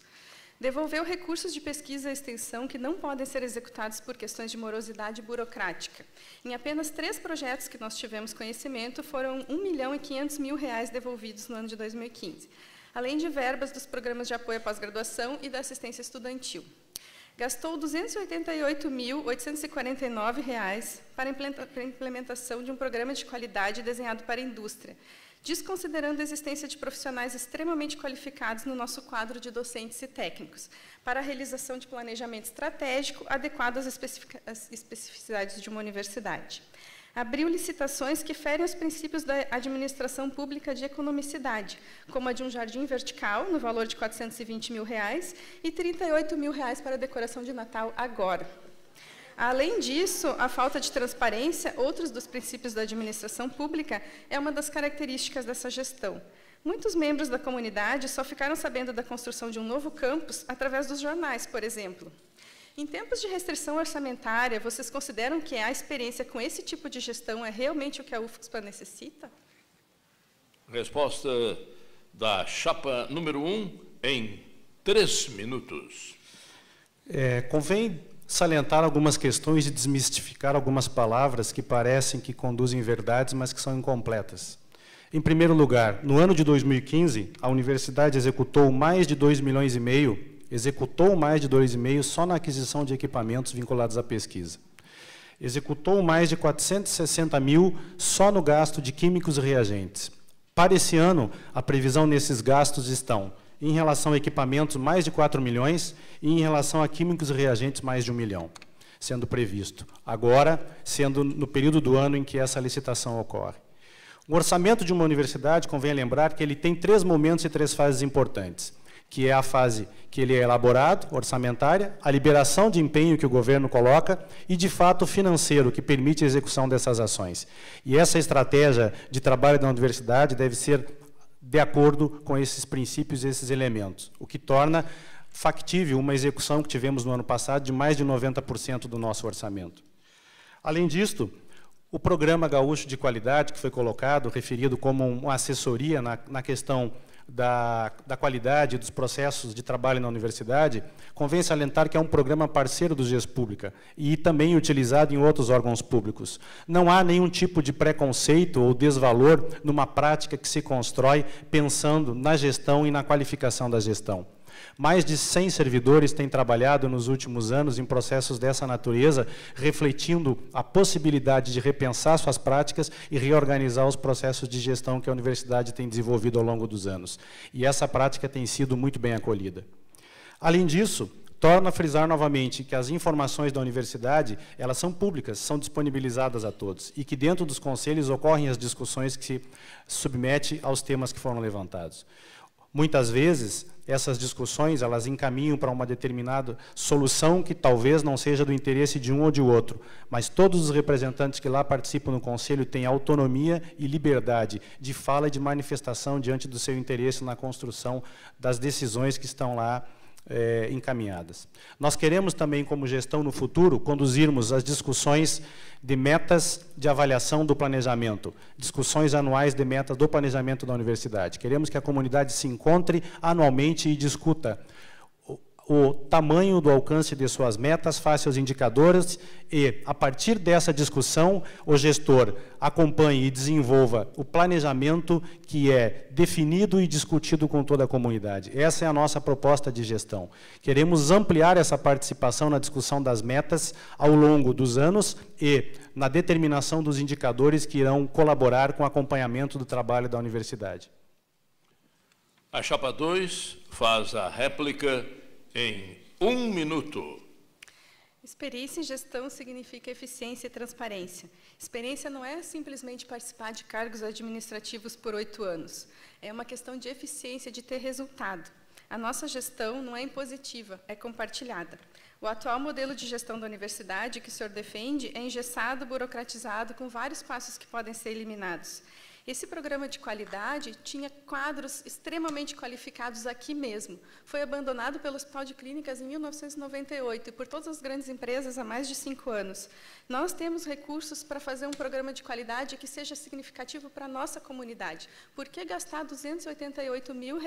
Devolveu recursos de pesquisa e extensão que não podem ser executados por questões de morosidade burocrática. Em apenas 3 projetos que nós tivemos conhecimento, foram R$ 1.500.000 devolvidos no ano de 2015, além de verbas dos programas de apoio à pós-graduação e da assistência estudantil. Gastou R$ 288.849 para a implementação de um programa de qualidade desenhado para a indústria, desconsiderando a existência de profissionais extremamente qualificados no nosso quadro de docentes e técnicos, para a realização de planejamento estratégico adequado às especificidades de uma universidade. Abriu licitações que ferem os princípios da administração pública de economicidade, como a de um jardim vertical, no valor de R$ 420.000, e R$ 38.000 para a decoração de Natal agora. Além disso, a falta de transparência, outros dos princípios da administração pública, é uma das características dessa gestão. Muitos membros da comunidade só ficaram sabendo da construção de um novo campus através dos jornais, por exemplo. Em tempos de restrição orçamentária, vocês consideram que a experiência com esse tipo de gestão é realmente o que a UFSPA necessita? Resposta da chapa número 1 em 3 minutos. Convém salientar algumas questões e desmistificar algumas palavras que parecem que conduzem verdades, mas que são incompletas. Em primeiro lugar, no ano de 2015, a universidade executou mais de 2 milhões e meio, só na aquisição de equipamentos vinculados à pesquisa. Executou mais de 460 mil só no gasto de químicos e reagentes. Para esse ano, a previsão nesses gastos estão, em relação a equipamentos, mais de 4 milhões, e em relação a químicos e reagentes, mais de 1 milhão, sendo previsto. Agora, sendo no período do ano em que essa licitação ocorre. O orçamento de uma universidade, convém lembrar que ele tem 3 momentos e 3 fases importantes, que é a fase que ele é elaborado, orçamentária, a liberação de empenho que o governo coloca e, de fato, financeiro, que permite a execução dessas ações. E essa estratégia de trabalho da universidade deve ser de acordo com esses princípios e esses elementos, o que torna factível uma execução que tivemos no ano passado de mais de 90% do nosso orçamento. Além disto, o Programa Gaúcho de Qualidade, que foi colocado, referido como uma assessoria na questão da qualidade dos processos de trabalho na universidade, convém salientar que é um programa parceiro do GES Pública e também utilizado em outros órgãos públicos. Não há nenhum tipo de preconceito ou desvalor numa prática que se constrói pensando na gestão e na qualificação da gestão. Mais de 100 servidores têm trabalhado nos últimos anos em processos dessa natureza, refletindo a possibilidade de repensar suas práticas e reorganizar os processos de gestão que a universidade tem desenvolvido ao longo dos anos. E essa prática tem sido muito bem acolhida. Além disso, torna a frisar novamente que as informações da universidade, elas são públicas, são disponibilizadas a todos, e que dentro dos conselhos ocorrem as discussões que se submetem aos temas que foram levantados. Muitas vezes, essas discussões, elas encaminham para uma determinada solução que talvez não seja do interesse de um ou de outro, mas todos os representantes que lá participam no Conselho têm autonomia e liberdade de fala e de manifestação diante do seu interesse na construção das decisões que estão lá encaminhadas. Nós queremos também, como gestão no futuro, conduzirmos as discussões de metas de avaliação do planejamento, discussões anuais de metas do planejamento da universidade. Queremos que a comunidade se encontre anualmente e discuta o tamanho do alcance de suas metas, face aos indicadores e, a partir dessa discussão, o gestor acompanhe e desenvolva o planejamento que é definido e discutido com toda a comunidade. Essa é a nossa proposta de gestão. Queremos ampliar essa participação na discussão das metas ao longo dos anos e na determinação dos indicadores que irão colaborar com o acompanhamento do trabalho da universidade. A chapa 2 faz a réplica em 1 minuto. Experiência em gestão significa eficiência e transparência. Experiência não é simplesmente participar de cargos administrativos por 8 anos. É uma questão de eficiência, de ter resultado. A nossa gestão não é impositiva, é compartilhada. O atual modelo de gestão da universidade que o senhor defende é engessado, burocratizado, com vários passos que podem ser eliminados. Esse programa de qualidade tinha quadros extremamente qualificados aqui mesmo. Foi abandonado pelo Hospital de Clínicas em 1998 e por todas as grandes empresas há mais de 5 anos. Nós temos recursos para fazer um programa de qualidade que seja significativo para a nossa comunidade. Por que gastar R$288 mil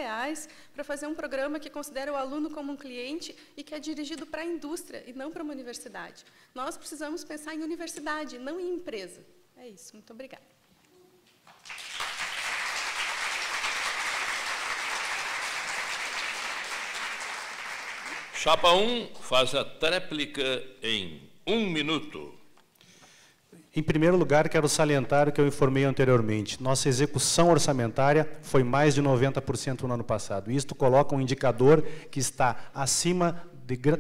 para fazer um programa que considera o aluno como um cliente e que é dirigido para a indústria e não para uma universidade? Nós precisamos pensar em universidade, não em empresa. É isso. Muito obrigada. Chapa 1 faz a tréplica em 1 minuto. Em primeiro lugar, quero salientar o que eu informei anteriormente. Nossa execução orçamentária foi mais de 90% no ano passado. Isto coloca um indicador que está acima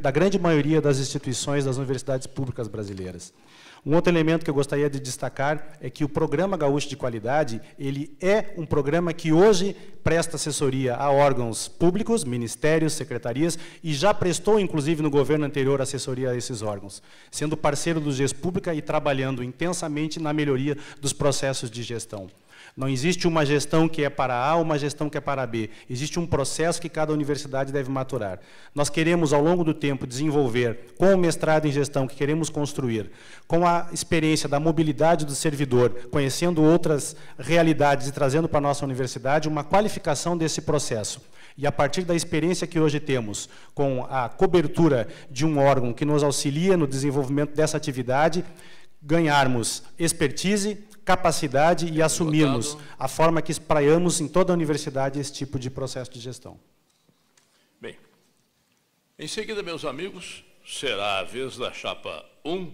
da grande maioria das instituições das universidades públicas brasileiras. Um outro elemento que eu gostaria de destacar é que o Programa Gaúcho de Qualidade, ele é um programa que hoje presta assessoria a órgãos públicos, ministérios, secretarias, e já prestou, inclusive, no governo anterior, assessoria a esses órgãos, sendo parceiro do GES-Pública e trabalhando intensamente na melhoria dos processos de gestão. Não existe uma gestão que é para A ou uma gestão que é para B. Existe um processo que cada universidade deve maturar. Nós queremos, ao longo do tempo, desenvolver, com o mestrado em gestão que queremos construir, com a experiência da mobilidade do servidor, conhecendo outras realidades e trazendo para a nossa universidade uma qualificação desse processo. E, a partir da experiência que hoje temos, com a cobertura de um órgão que nos auxilia no desenvolvimento dessa atividade, ganharmos expertise, capacidade e assumirmos a forma que espraiamos em toda a universidade esse tipo de processo de gestão. Bem, em seguida, meus amigos, será a vez da chapa 1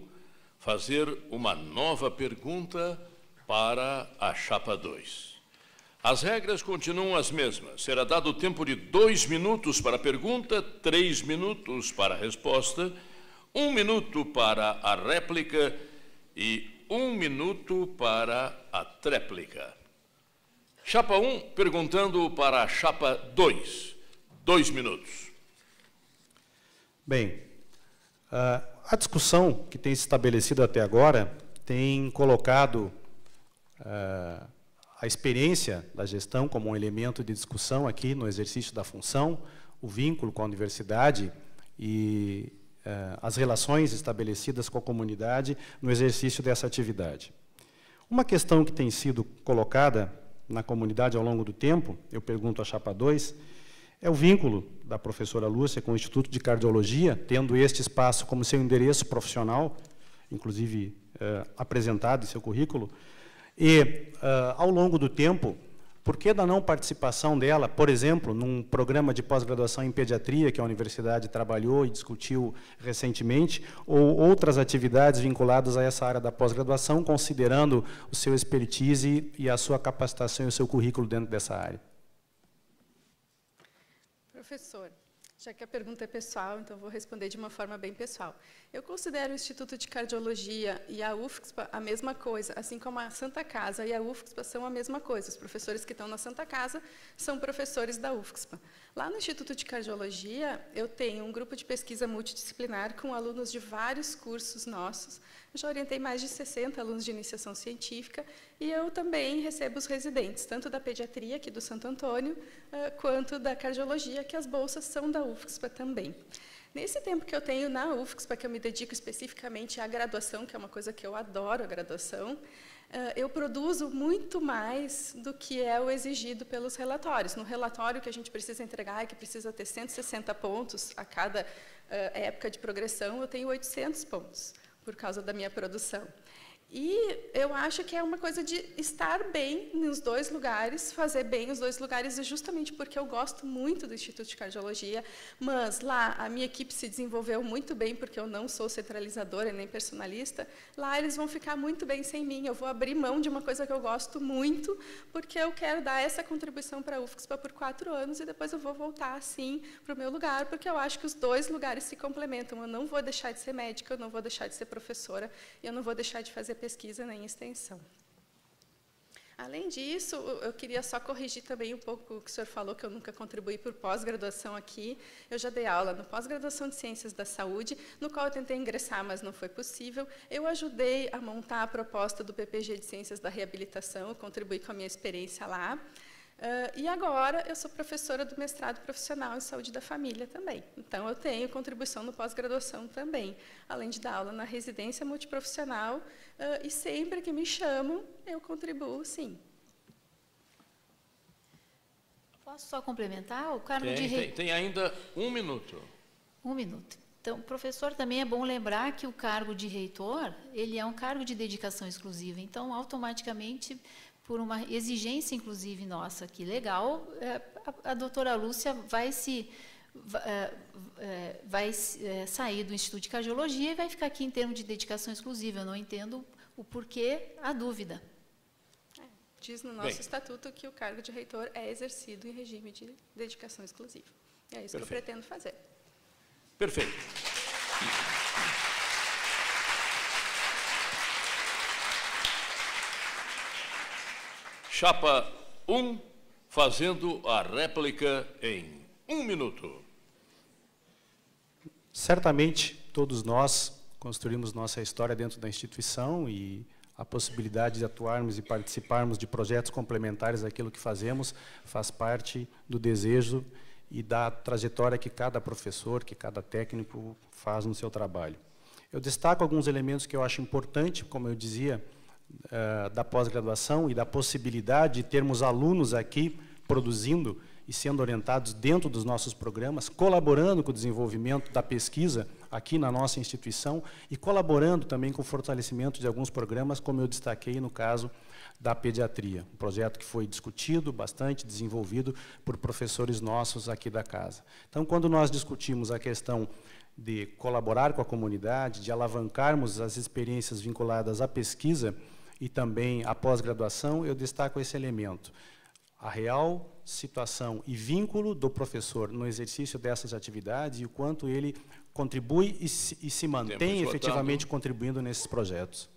fazer uma nova pergunta para a chapa 2. As regras continuam as mesmas. Será dado o tempo de 2 minutos para a pergunta, 3 minutos para a resposta, 1 minuto para a réplica e 1 minuto para a tréplica. Chapa 1, perguntando para a chapa 2. 2 minutos. Bem, a discussão que tem se estabelecido até agora tem colocado a experiência da gestão como um elemento de discussão aqui no exercício da função, o vínculo com a universidade e as relações estabelecidas com a comunidade no exercício dessa atividade. Uma questão que tem sido colocada na comunidade ao longo do tempo, eu pergunto à chapa 2, é o vínculo da professora Lúcia com o Instituto de Cardiologia, tendo este espaço como seu endereço profissional, inclusive apresentado em seu currículo, e, ao longo do tempo, por que da não participação dela, por exemplo, num programa de pós-graduação em pediatria que a universidade trabalhou e discutiu recentemente, ou outras atividades vinculadas a essa área da pós-graduação, considerando o seu expertise e a sua capacitação e o seu currículo dentro dessa área? Professor, já que a pergunta é pessoal, então vou responder de uma forma bem pessoal. Eu considero o Instituto de Cardiologia e a UFSPA a mesma coisa, assim como a Santa Casa e a UFSPA são a mesma coisa. Os professores que estão na Santa Casa são professores da UFSPA. Lá no Instituto de Cardiologia, eu tenho um grupo de pesquisa multidisciplinar com alunos de vários cursos nossos. Eu já orientei mais de 60 alunos de iniciação científica e eu também recebo os residentes, tanto da pediatria, aqui do Santo Antônio, quanto da cardiologia, que as bolsas são da UFSPA também. Nesse tempo que eu tenho na UFSPA, que eu me dedico especificamente à graduação, que é uma coisa que eu adoro, a graduação, eu produzo muito mais do que é o exigido pelos relatórios. No relatório que a gente precisa entregar, que precisa ter 160 pontos a cada época de progressão, eu tenho 800 pontos, por causa da minha produção. E eu acho que é uma coisa de estar bem nos dois lugares, fazer bem os dois lugares, e justamente porque eu gosto muito do Instituto de Cardiologia, mas lá a minha equipe se desenvolveu muito bem, porque eu não sou centralizadora nem personalista, lá eles vão ficar muito bem sem mim, eu vou abrir mão de uma coisa que eu gosto muito, porque eu quero dar essa contribuição para a UFSPA por 4 anos, e depois eu vou voltar, assim, para o meu lugar, porque eu acho que os dois lugares se complementam, eu não vou deixar de ser médica, eu não vou deixar de ser professora, e eu não vou deixar de fazer pesquisa nem extensão. Além disso, eu queria só corrigir também um pouco o que o senhor falou, que eu nunca contribuí por pós-graduação aqui. Eu já dei aula no pós-graduação de Ciências da Saúde, no qual eu tentei ingressar, mas não foi possível. Eu ajudei a montar a proposta do PPG de Ciências da Reabilitação, eu contribuí com a minha experiência lá. E agora eu sou professora do mestrado profissional em saúde da família também. Então, eu tenho contribuição no pós-graduação também, além de dar aula na residência multiprofissional, e sempre que me chamam, eu contribuo, sim. Posso só complementar? O cargo de tem ainda 1 minuto. 1 minuto. Então, professor, também é bom lembrar que o cargo de reitor, ele é um cargo de dedicação exclusiva. Então, automaticamente, por uma exigência, inclusive, nossa aqui, legal, a doutora Lúcia vai sair do Instituto de Cardiologia e vai ficar aqui em termos de dedicação exclusiva. Eu não entendo o porquê, a dúvida. Diz no nosso estatuto que o cargo de reitor é exercido em regime de dedicação exclusiva. É isso que eu pretendo fazer. Perfeito. Chapa 1, fazendo a réplica em 1 minuto. Certamente, todos nós construímos nossa história dentro da instituição e a possibilidade de atuarmos e participarmos de projetos complementares àquilo que fazemos faz parte do desejo e da trajetória que cada professor, que cada técnico faz no seu trabalho. Eu destaco alguns elementos que eu acho importante, como eu dizia, da pós-graduação e da possibilidade de termos alunos aqui produzindo e sendo orientados dentro dos nossos programas, colaborando com o desenvolvimento da pesquisa aqui na nossa instituição e colaborando também com o fortalecimento de alguns programas, como eu destaquei no caso da pediatria, um projeto que foi discutido, bastante desenvolvido por professores nossos aqui da casa. Então, quando nós discutimos a questão de colaborar com a comunidade, de alavancarmos as experiências vinculadas à pesquisa e também à pós-graduação, eu destaco esse elemento. A real situação e vínculo do professor no exercício dessas atividades e o quanto ele contribui e se mantém efetivamente contribuindo nesses projetos.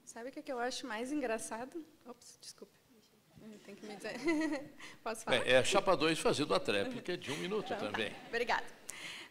Sabe o que eu acho mais engraçado? Ops, desculpa. Tem que me dizer. Posso falar? É a chapa 2 fazendo a tréplica de 1 minuto também. Obrigada.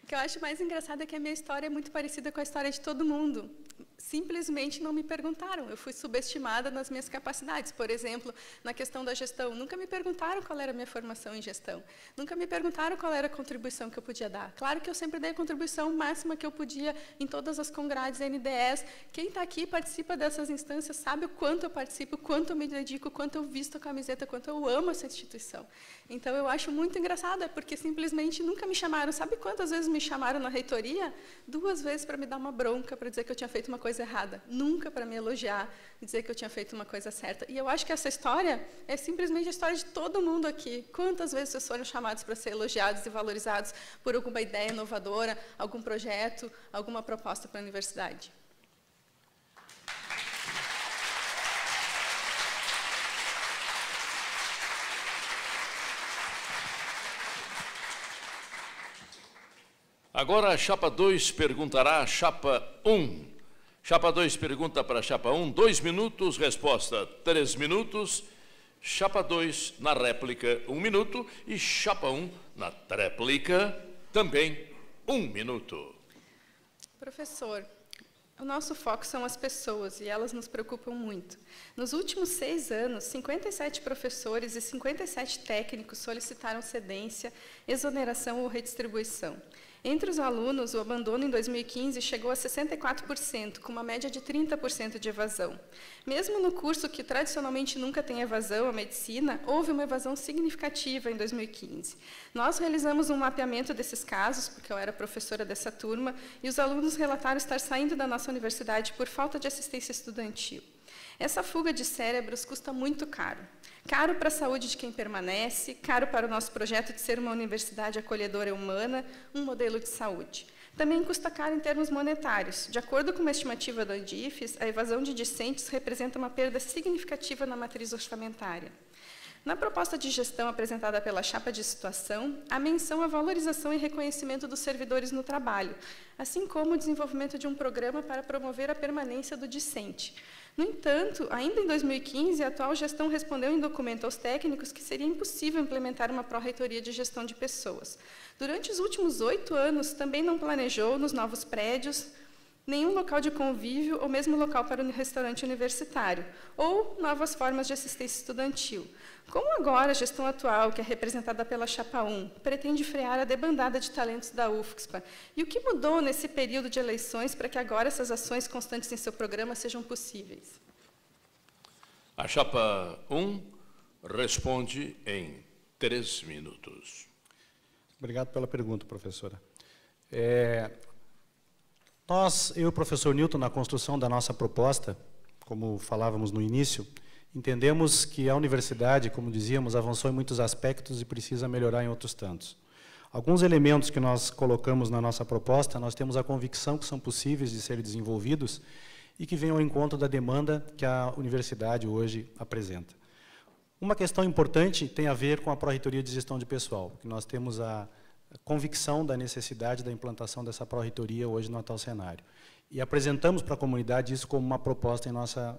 O que eu acho mais engraçado é que a minha história é muito parecida com a história de todo mundo. Simplesmente não me perguntaram. Eu fui subestimada nas minhas capacidades. Por exemplo, na questão da gestão, nunca me perguntaram qual era a minha formação em gestão. Nunca me perguntaram qual era a contribuição que eu podia dar. Claro que eu sempre dei a contribuição máxima que eu podia em todas as congrades NDEs. Quem está aqui participa dessas instâncias sabe o quanto eu participo, o quanto eu me dedico, o quanto eu visto a camiseta, o quanto eu amo essa instituição. Então, eu acho muito engraçado, porque simplesmente nunca me chamaram. Sabe quantas vezes me chamaram na reitoria? 2 vezes para me dar uma bronca, para dizer que eu tinha feito uma coisa errada. Nunca para me elogiar e dizer que eu tinha feito uma coisa certa. E eu acho que essa história é simplesmente a história de todo mundo aqui. Quantas vezes vocês foram chamados para ser elogiados e valorizados por alguma ideia inovadora, algum projeto, alguma proposta para a universidade? Agora a chapa 2 perguntará à chapa 1. Chapa 2 pergunta para a chapa 1, 2 minutos, resposta 3 minutos. Chapa 2 na réplica 1 minuto e chapa 1 na tréplica também 1 minuto. Professor, o nosso foco são as pessoas e elas nos preocupam muito. Nos últimos 6 anos, 57 professores e 57 técnicos solicitaram cedência, exoneração ou redistribuição. Entre os alunos, o abandono em 2015 chegou a 64%, com uma média de 30% de evasão. Mesmo no curso que tradicionalmente nunca tem evasão, a medicina, houve uma evasão significativa em 2015. Nós realizamos um mapeamento desses casos, porque eu era professora dessa turma, e os alunos relataram estar saindo da nossa universidade por falta de assistência estudantil. Essa fuga de cérebros custa muito caro. Caro para a saúde de quem permanece, caro para o nosso projeto de ser uma universidade acolhedora e humana, um modelo de saúde. Também custa caro em termos monetários. De acordo com uma estimativa do Andifes, a evasão de discentes representa uma perda significativa na matriz orçamentária. Na proposta de gestão apresentada pela chapa de situação, há menção à valorização e reconhecimento dos servidores no trabalho, assim como o desenvolvimento de um programa para promover a permanência do discente. No entanto, ainda em 2015, a atual gestão respondeu em documento aos técnicos que seria impossível implementar uma pró-reitoria de gestão de pessoas. Durante os últimos 8 anos, também não planejou, nos novos prédios, nenhum local de convívio ou mesmo local para um restaurante universitário, ou novas formas de assistência estudantil. Como agora a gestão atual, que é representada pela Chapa 1, pretende frear a debandada de talentos da UFSPA? E o que mudou nesse período de eleições para que agora essas ações constantes em seu programa sejam possíveis? A Chapa 1 responde em 3 minutos. Obrigado pela pergunta, professora. Eu e o professor Newton, na construção da nossa proposta, como falávamos no início, entendemos que a universidade, como dizíamos, avançou em muitos aspectos e precisa melhorar em outros tantos. Alguns elementos que nós colocamos na nossa proposta, nós temos a convicção que são possíveis de serem desenvolvidos e que vêm ao encontro da demanda que a universidade hoje apresenta. Uma questão importante tem a ver com a Pró-Reitoria de Gestão de Pessoal, que nós temos a convicção da necessidade da implantação dessa pró-reitoria hoje no atual cenário. E apresentamos para a comunidade isso como uma proposta em nossa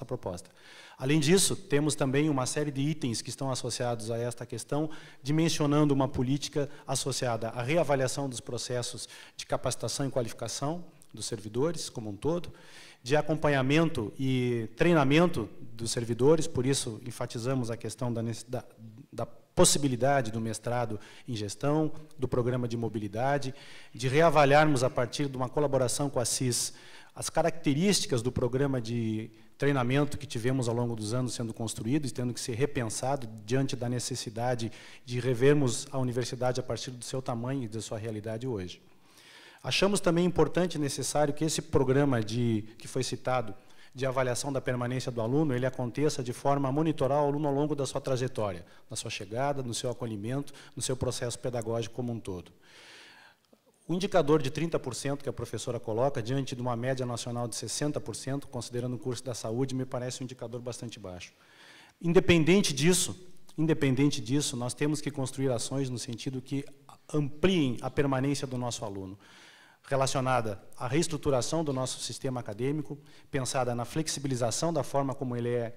proposta. Além disso, temos também uma série de itens que estão associados a esta questão, dimensionando uma política associada à reavaliação dos processos de capacitação e qualificação dos servidores como um todo, de acompanhamento e treinamento dos servidores, por isso enfatizamos a questão da possibilidade do mestrado em gestão, do programa de mobilidade, de reavaliarmos a partir de uma colaboração com a CIS as características do programa de treinamento que tivemos ao longo dos anos sendo construído e tendo que ser repensado diante da necessidade de revermos a universidade a partir do seu tamanho e da sua realidade hoje. Achamos também importante e necessário que esse programa que foi citado, de avaliação da permanência do aluno, ele aconteça de forma a monitorar o aluno ao longo da sua trajetória, na sua chegada, no seu acolhimento, no seu processo pedagógico como um todo. O indicador de 30% que a professora coloca, diante de uma média nacional de 60%, considerando o curso da saúde, me parece um indicador bastante baixo. Independente disso, nós temos que construir ações no sentido que ampliem a permanência do nosso aluno, relacionada à reestruturação do nosso sistema acadêmico, pensada na flexibilização da forma como ele é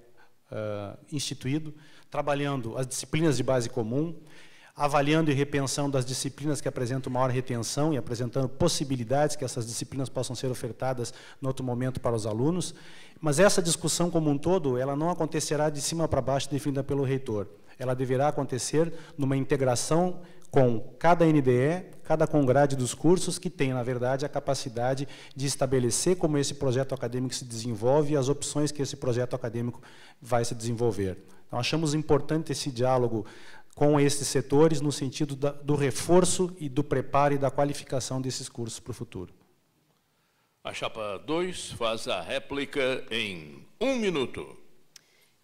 instituído, trabalhando as disciplinas de base comum, avaliando e repensando as disciplinas que apresentam maior retenção e apresentando possibilidades que essas disciplinas possam ser ofertadas em outro momento para os alunos. Mas essa discussão como um todo, ela não acontecerá de cima para baixo definida pelo reitor. Ela deverá acontecer numa integração com cada NDE, cada congrade dos cursos, que tem, na verdade, a capacidade de estabelecer como esse projeto acadêmico se desenvolve e as opções que esse projeto acadêmico vai se desenvolver. Então, achamos importante esse diálogo com esses setores no sentido do reforço e do preparo e da qualificação desses cursos para o futuro. A Chapa 2 faz a réplica em 1 minuto.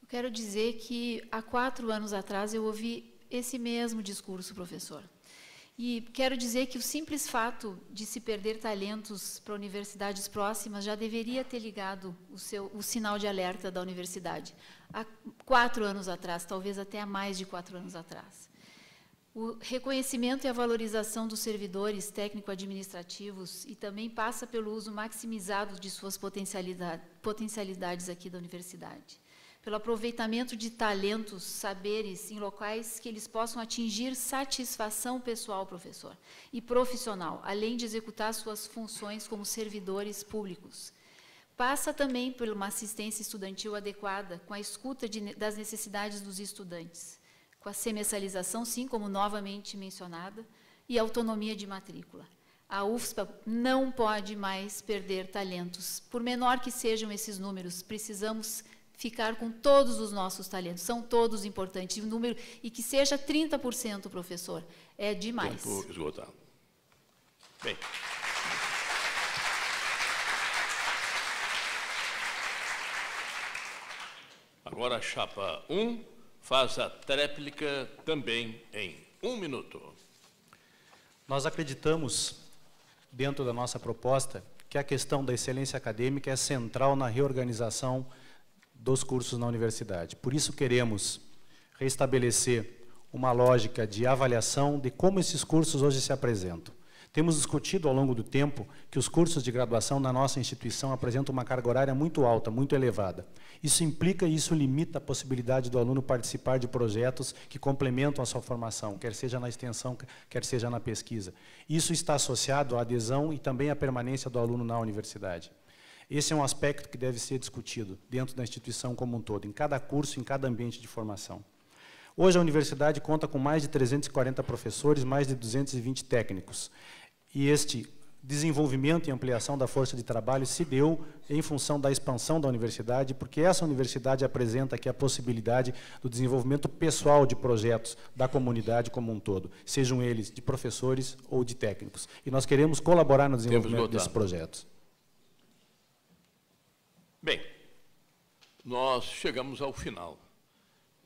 Eu quero dizer que há 4 anos atrás eu ouvi esse mesmo discurso, professor. E quero dizer que o simples fato de se perder talentos para universidades próximas já deveria ter ligado o sinal de alerta da universidade. Há 4 anos atrás, talvez até há mais de 4 anos atrás. O reconhecimento e a valorização dos servidores técnico-administrativos e também passa pelo uso maximizado de suas potencialidades aqui da universidade. Pelo aproveitamento de talentos, saberes em locais que eles possam atingir satisfação pessoal, professor, e profissional, além de executar suas funções como servidores públicos. Passa também por uma assistência estudantil adequada, com a escuta das necessidades dos estudantes, com a semestralização, sim, como novamente mencionada, e autonomia de matrícula. A UFSPA não pode mais perder talentos. Por menor que sejam esses números, precisamos ficar com todos os nossos talentos, são todos importantes, o número, e que seja 30%, professor, é demais. Tempo esgotado. Bem. Agora a Chapa 1 faz a tréplica também em 1 minuto. Nós acreditamos, dentro da nossa proposta, que a questão da excelência acadêmica é central na reorganização dos cursos na universidade. Por isso queremos restabelecer uma lógica de avaliação de como esses cursos hoje se apresentam. Temos discutido ao longo do tempo que os cursos de graduação na nossa instituição apresentam uma carga horária muito alta, muito elevada. Isso implica e isso limita a possibilidade do aluno participar de projetos que complementam a sua formação, quer seja na extensão, quer seja na pesquisa. Isso está associado à adesão e também à permanência do aluno na universidade. Esse é um aspecto que deve ser discutido dentro da instituição como um todo, em cada curso, em cada ambiente de formação. Hoje a universidade conta com mais de 340 professores, mais de 220 técnicos. E este desenvolvimento e ampliação da força de trabalho se deu em função da expansão da universidade, porque essa universidade apresenta aqui a possibilidade do desenvolvimento pessoal de projetos da comunidade como um todo, sejam eles de professores ou de técnicos. E nós queremos colaborar no desenvolvimento desses projetos. Bem, nós chegamos ao final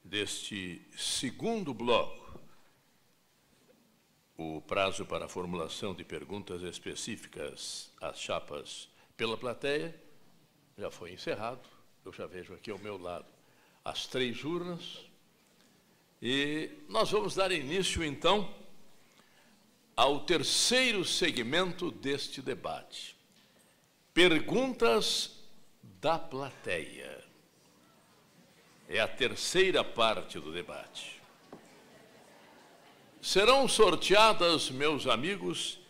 deste segundo bloco. O prazo para a formulação de perguntas específicas às chapas pela plateia já foi encerrado. Eu já vejo aqui ao meu lado as 3 urnas. E nós vamos dar início, então, ao terceiro segmento deste debate. Perguntas da plateia. É a terceira parte do debate. Serão sorteadas, meus amigos,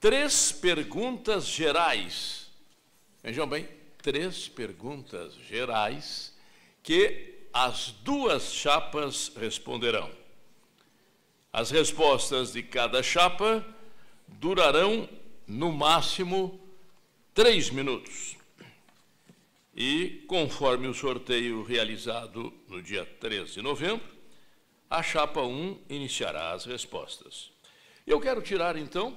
3 perguntas gerais. Vejam bem, 3 perguntas gerais que as 2 chapas responderão. As respostas de cada chapa durarão, no máximo, 3 minutos. E, conforme o sorteio realizado no dia 13 de novembro, a chapa 1 iniciará as respostas. Eu quero tirar, então,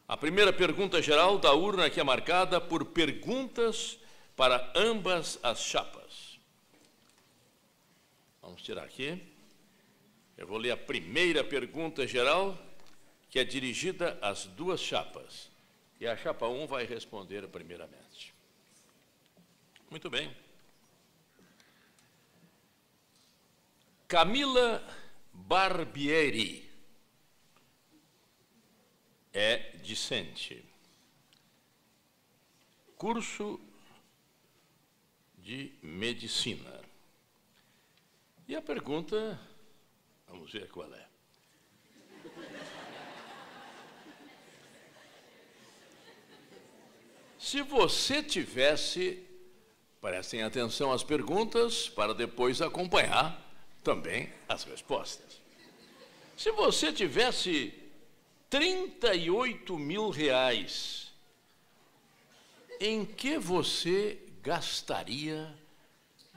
a primeira pergunta geral da urna, que é marcada por perguntas para ambas as chapas. Vamos tirar aqui. Eu vou ler a primeira pergunta geral, que é dirigida às 2 chapas. E a chapa 1 vai responder primeiramente. Muito bem. Camila Barbieri é discente. Curso de medicina. E a pergunta, vamos ver qual é. Se você tivesse, prestem atenção às perguntas para depois acompanhar também as respostas. Se você tivesse 38 mil reais, em que você gastaria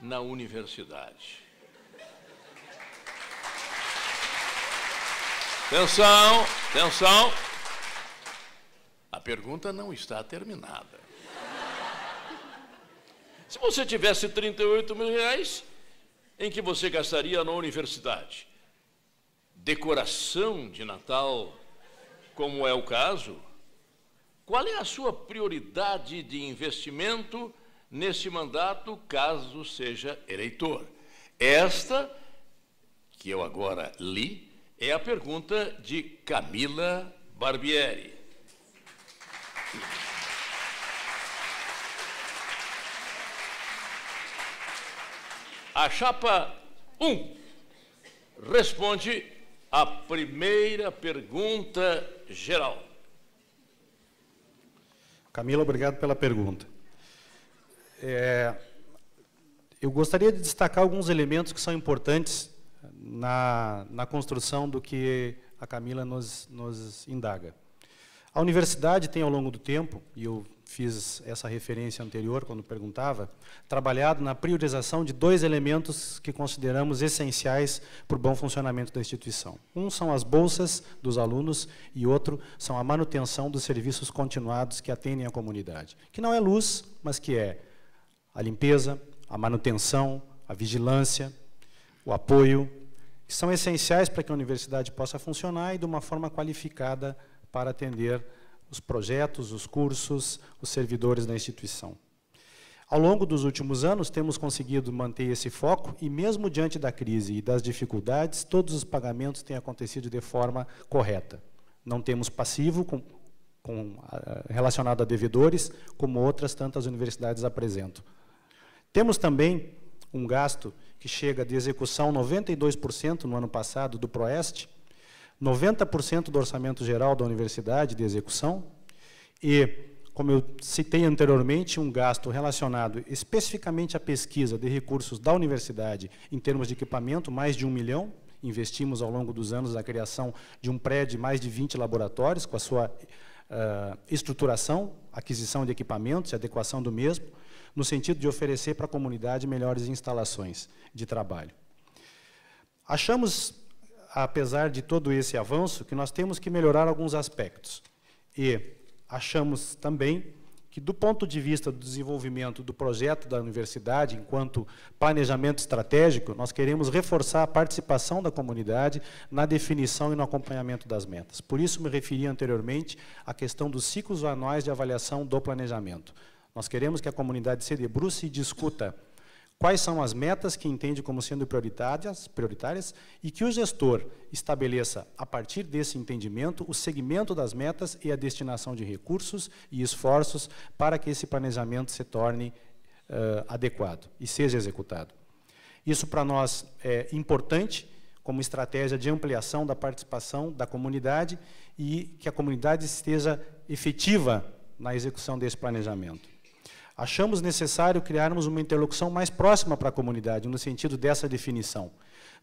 na universidade? Atenção, atenção. A pergunta não está terminada. Se você tivesse 38 mil reais, em que você gastaria na universidade? Decoração de Natal, como é o caso? Qual é a sua prioridade de investimento nesse mandato, caso seja eleitor? Esta, que eu agora li, é a pergunta de Camila Barbieri. A chapa 1 responde a primeira pergunta geral. Camila, obrigado pela pergunta. Eu gostaria de destacar alguns elementos que são importantes na construção do que a Camila nos indaga. A universidade tem, ao longo do tempo, e eu fiz essa referência anterior quando perguntava, trabalhado na priorização de 2 elementos que consideramos essenciais para o bom funcionamento da instituição. Um são as bolsas dos alunos e outro são a manutenção dos serviços continuados que atendem a comunidade, que não é luz, mas que é a limpeza, a manutenção, a vigilância, o apoio, que são essenciais para que a universidade possa funcionar e de uma forma qualificada para atender os projetos, os cursos, os servidores da instituição. Ao longo dos últimos anos, temos conseguido manter esse foco e, mesmo diante da crise e das dificuldades, todos os pagamentos têm acontecido de forma correta. Não temos passivo relacionado a devedores, como outras tantas universidades apresentam. Temos também um gasto que chega de execução 92% no ano passado do PROEST, 90% do orçamento geral da universidade de execução e, como eu citei anteriormente, um gasto relacionado especificamente à pesquisa de recursos da universidade em termos de equipamento, mais de 1 milhão. Investimos ao longo dos anos na criação de um prédio de mais de 20 laboratórios, com a sua estruturação, aquisição de equipamentos e adequação do mesmo, no sentido de oferecer para a comunidade melhores instalações de trabalho. Achamos, apesar de todo esse avanço, que nós temos que melhorar alguns aspectos. E achamos também que, do ponto de vista do desenvolvimento do projeto da universidade, enquanto planejamento estratégico, nós queremos reforçar a participação da comunidade na definição e no acompanhamento das metas. Por isso, me referi anteriormente à questão dos ciclos anuais de avaliação do planejamento. Nós queremos que a comunidade se debruce e discuta quais são as metas que entende como sendo prioritárias e que o gestor estabeleça, a partir desse entendimento, o segmento das metas e a destinação de recursos e esforços para que esse planejamento se torne adequado e seja executado. Isso, para nós, é importante como estratégia de ampliação da participação da comunidade e que a comunidade esteja efetiva na execução desse planejamento. Achamos necessário criarmos uma interlocução mais próxima para a comunidade, no sentido dessa definição,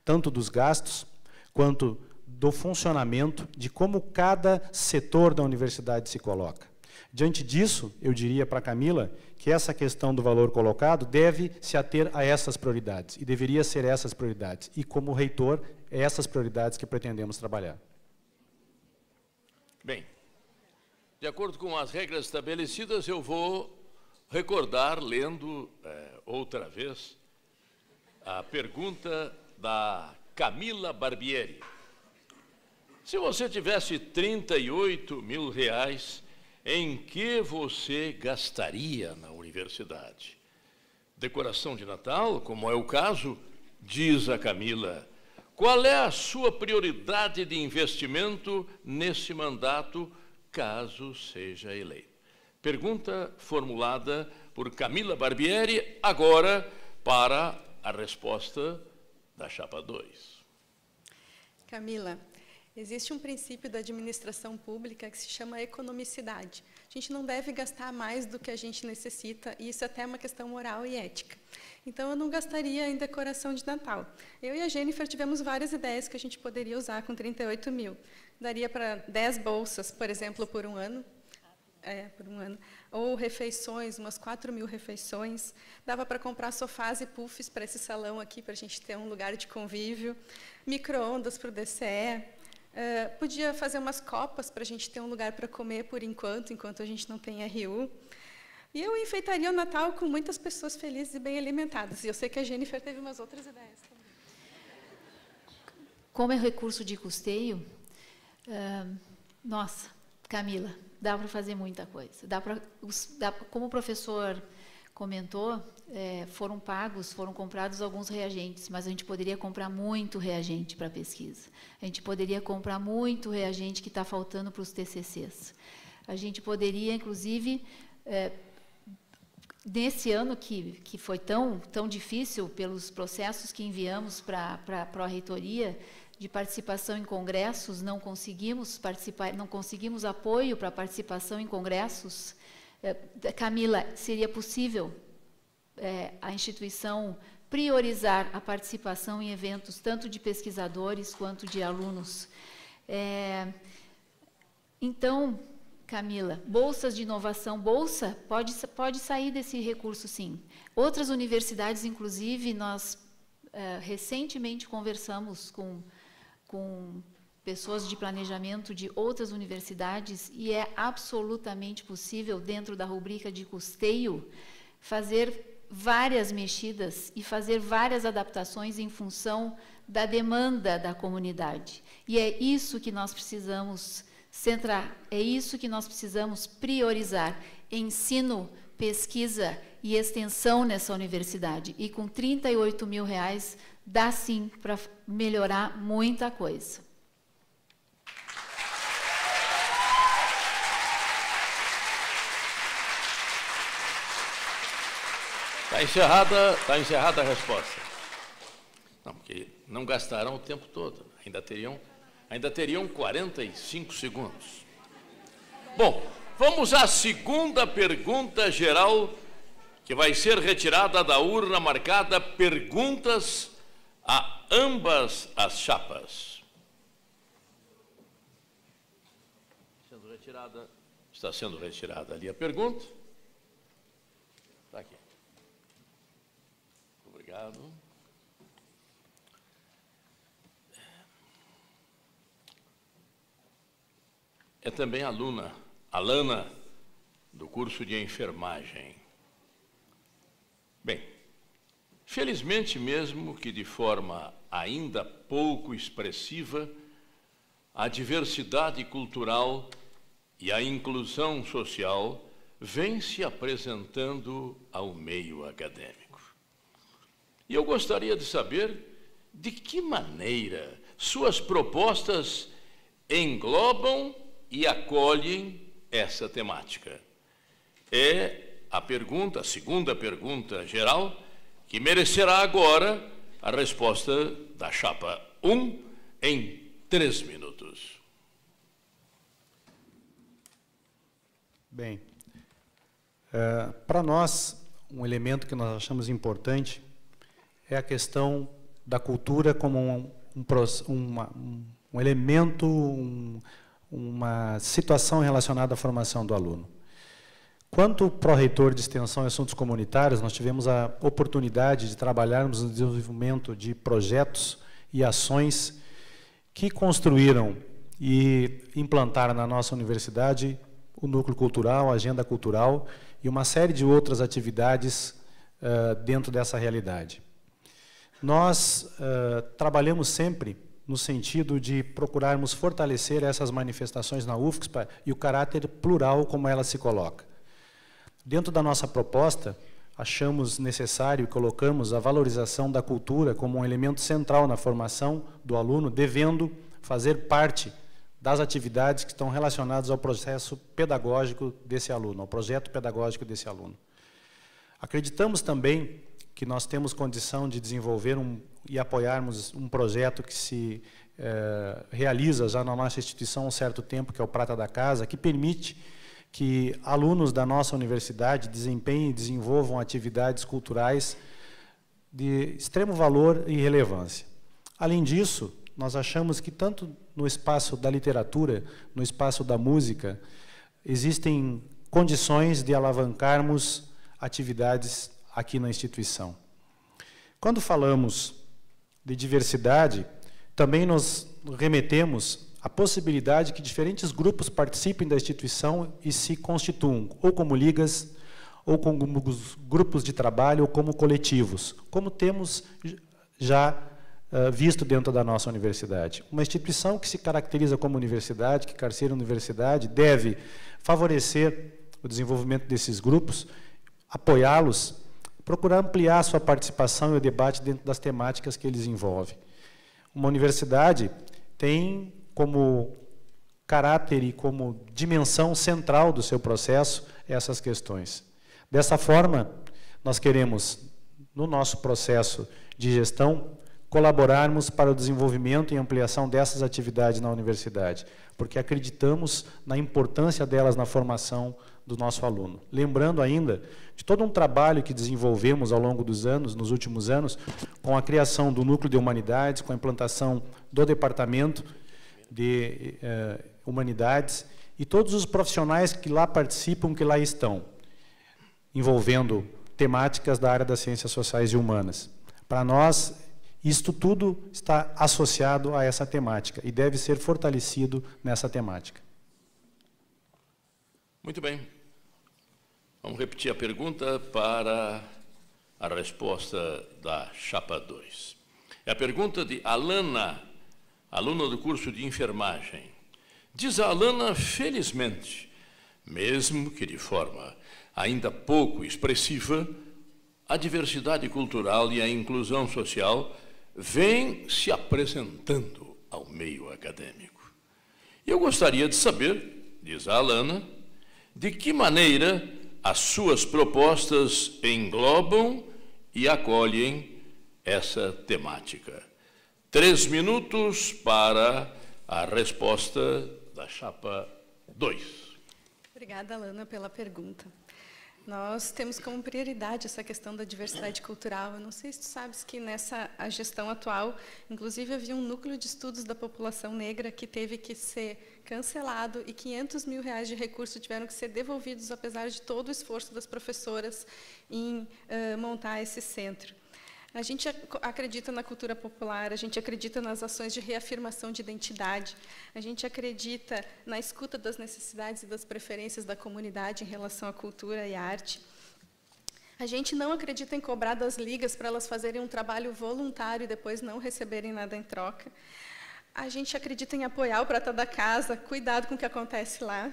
tanto dos gastos, quanto do funcionamento, de como cada setor da universidade se coloca. Diante disso, eu diria para a Camila que essa questão do valor colocado deve se ater a essas prioridades, e deveria ser essas prioridades, e como reitor, é essas prioridades que pretendemos trabalhar. Bem, de acordo com as regras estabelecidas, eu vou recordar, lendo outra vez, a pergunta da Camila Barbieri. Se você tivesse 38 mil reais, em que você gastaria na universidade? Decoração de Natal, como é o caso? Diz a Camila. Qual é a sua prioridade de investimento nesse mandato, caso seja eleito? Pergunta formulada por Camila Barbieri, agora para a resposta da chapa 2. Camila, existe um princípio da administração pública que se chama economicidade. A gente não deve gastar mais do que a gente necessita, e isso é até uma questão moral e ética. Então, eu não gastaria em decoração de Natal. Eu e a Jennifer tivemos várias ideias que a gente poderia usar com 38 mil. Daria para 10 bolsas, por exemplo, por um ano. Por um ano. Ou refeições, umas 4 mil refeições. Dava para comprar sofás e puffs para esse salão aqui, para a gente ter um lugar de convívio. Micro-ondas para o DCE. Podia fazer umas copas para a gente ter um lugar para comer por enquanto a gente não tem RU. E eu enfeitaria o Natal com muitas pessoas felizes e bem alimentadas. E eu sei que a Jennifer teve umas outras ideias também. Como é recurso de custeio, nossa, Camila, dá para fazer muita coisa. Como o professor comentou, foram comprados alguns reagentes, mas a gente poderia comprar muito reagente para a pesquisa. A gente poderia comprar muito reagente que está faltando para os TCCs. A gente poderia, inclusive, nesse ano que foi tão difícil pelos processos que enviamos para a Pró-Reitoria, de participação em congressos, não conseguimos apoio para participação em congressos. Camila, seria possível a instituição priorizar a participação em eventos tanto de pesquisadores quanto de alunos. Então, Camila, bolsas de inovação, bolsa pode sair desse recurso, sim. Outras universidades, inclusive, nós recentemente conversamos com pessoas de planejamento de outras universidades, e é absolutamente possível, dentro da rubrica de custeio, fazer várias mexidas e fazer várias adaptações em função da demanda da comunidade. E é isso que nós precisamos centrar, é isso que nós precisamos priorizar: ensino, pesquisa e extensão nessa universidade. E com 38 mil reais, dá sim para melhorar muita coisa. Está encerrada a resposta. Não, porque não gastaram o tempo todo. Ainda teriam 45 segundos. Bom, vamos à segunda pergunta geral, que vai ser retirada da urna marcada perguntas a ambas as chapas. Está sendo retirada ali a pergunta. Está aqui. Obrigado. É também aluna, Alana, do curso de enfermagem. Bem, felizmente mesmo que de forma ainda pouco expressiva, a diversidade cultural e a inclusão social vem se apresentando ao meio acadêmico. E eu gostaria de saber de que maneira suas propostas englobam e acolhem essa temática. É a segunda pergunta geral, que merecerá agora a resposta da chapa 1 em 3 minutos. Bem, para nós, um elemento que nós achamos importante é a questão da cultura como um elemento, uma situação relacionada à formação do aluno. Quanto pró-reitor de Extensão e Assuntos Comunitários, nós tivemos a oportunidade de trabalharmos no desenvolvimento de projetos e ações que construíram e implantaram na nossa universidade o núcleo cultural, a agenda cultural e uma série de outras atividades dentro dessa realidade. Nós trabalhamos sempre no sentido de procurarmos fortalecer essas manifestações na UFSPA e o caráter plural como ela se coloca. Dentro da nossa proposta, achamos necessário e colocamos a valorização da cultura como um elemento central na formação do aluno, devendo fazer parte das atividades que estão relacionadas ao processo pedagógico desse aluno, ao projeto pedagógico desse aluno. Acreditamos também que nós temos condição de desenvolver e apoiarmos um projeto que se realiza já na nossa instituição há um certo tempo, que é o Prata da Casa, que permite que alunos da nossa universidade desempenhem e desenvolvam atividades culturais de extremo valor e relevância. Além disso, nós achamos que tanto no espaço da literatura, no espaço da música, existem condições de alavancarmos atividades aqui na instituição. Quando falamos de diversidade, também nos remetemos à possibilidade que diferentes grupos participem da instituição e se constituam, ou como ligas, ou como grupos de trabalho, ou como coletivos, como temos já visto dentro da nossa universidade. Uma instituição que se caracteriza como universidade, que quer ser universidade, deve favorecer o desenvolvimento desses grupos, apoiá-los, procurar ampliar sua participação e o debate dentro das temáticas que eles envolvem. Uma universidade tem como caráter e como dimensão central do seu processo essas questões. Dessa forma, nós queremos, no nosso processo de gestão, colaborarmos para o desenvolvimento e ampliação dessas atividades na universidade, porque acreditamos na importância delas na formação do nosso aluno. Lembrando ainda de todo um trabalho que desenvolvemos ao longo dos anos, nos últimos anos, com a criação do Núcleo de Humanidades, com a implantação do Departamento de Humanidades e todos os profissionais que lá participam, que lá estão, envolvendo temáticas da área das ciências sociais e humanas. Para nós, isto tudo está associado a essa temática e deve ser fortalecido nessa temática. Muito bem. Vamos repetir a pergunta para a resposta da chapa 2. É a pergunta de Alana, aluna do curso de enfermagem. Diz a Alana, felizmente, mesmo que de forma ainda pouco expressiva, a diversidade cultural e a inclusão social vêm se apresentando ao meio acadêmico. Eu gostaria de saber, diz a Alana, de que maneira as suas propostas englobam e acolhem essa temática. 3 minutos para a resposta da chapa 2. Obrigada, Alana, pela pergunta. Nós temos como prioridade essa questão da diversidade cultural. Eu não sei se tu sabes que a gestão atual, inclusive, havia um núcleo de estudos da população negra que teve que ser cancelado e 500 mil reais de recurso tiveram que ser devolvidos, apesar de todo o esforço das professoras em montar esse centro. A gente acredita na cultura popular, a gente acredita nas ações de reafirmação de identidade, a gente acredita na escuta das necessidades e das preferências da comunidade em relação à cultura e à arte. A gente não acredita em cobrar das ligas para elas fazerem um trabalho voluntário e depois não receberem nada em troca. A gente acredita em apoiar o Prata da Casa, cuidado com o que acontece lá.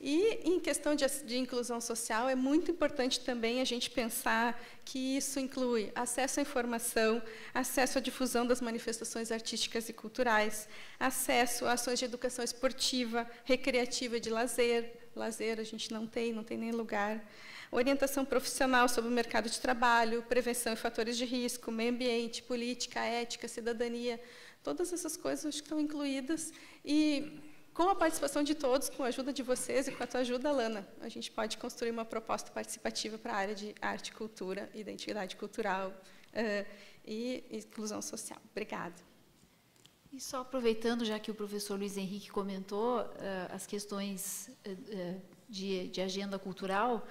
E, em questão de inclusão social, é muito importante também a gente pensar que isso inclui acesso à informação, acesso à difusão das manifestações artísticas e culturais, acesso a ações de educação esportiva, recreativa e de lazer. Lazer a gente não tem nem lugar. Orientação profissional sobre o mercado de trabalho, prevenção e fatores de risco, meio ambiente, política, ética, cidadania. Todas essas coisas acho que estão incluídas e, com a participação de todos, com a ajuda de vocês e com a tua ajuda, Alana, a gente pode construir uma proposta participativa para a área de arte e cultura, identidade cultural e inclusão social. Obrigada. E só aproveitando, já que o professor Luiz Henrique comentou as questões de agenda cultural,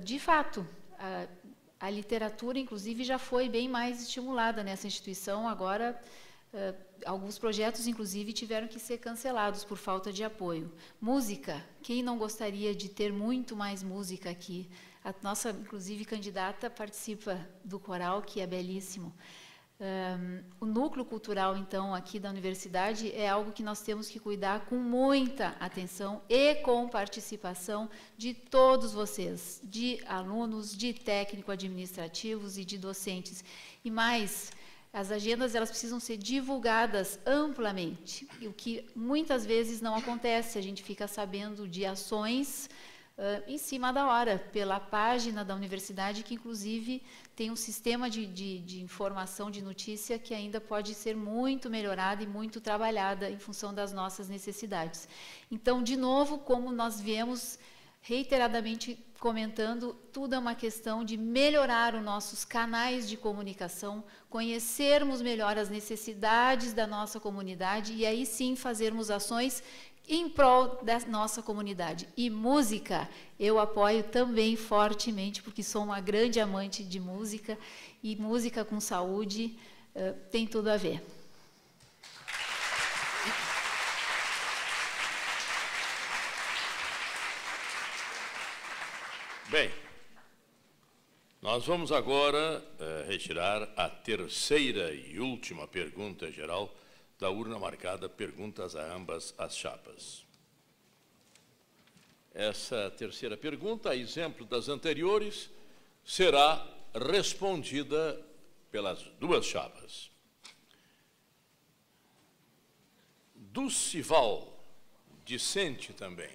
de fato, a literatura, inclusive, já foi bem mais estimulada nessa instituição. Agora, alguns projetos, inclusive, tiveram que ser cancelados por falta de apoio. Música, quem não gostaria de ter muito mais música aqui? A nossa, inclusive, candidata participa do coral, que é belíssimo. O núcleo cultural, então, aqui da universidade é algo que nós temos que cuidar com muita atenção e com participação de todos vocês, de alunos, de técnico-administrativos e de docentes. E mais, as agendas elas precisam ser divulgadas amplamente, o que muitas vezes não acontece. A gente fica sabendo de ações em cima da hora, pela página da universidade, que inclusive tem um sistema de informação, de notícia, que ainda pode ser muito melhorada e muito trabalhada em função das nossas necessidades. Então, de novo, como nós viemos reiteradamente comentando, tudo é uma questão de melhorar os nossos canais de comunicação, conhecermos melhor as necessidades da nossa comunidade e aí sim fazermos ações em prol da nossa comunidade. E música, eu apoio também fortemente, porque sou uma grande amante de música, e música com saúde tem tudo a ver. Bem, nós vamos agora retirar a terceira e última pergunta geral da urna marcada perguntas a ambas as chapas. Essa terceira pergunta, a exemplo das anteriores, será respondida pelas duas chapas. Dulcival, discente também.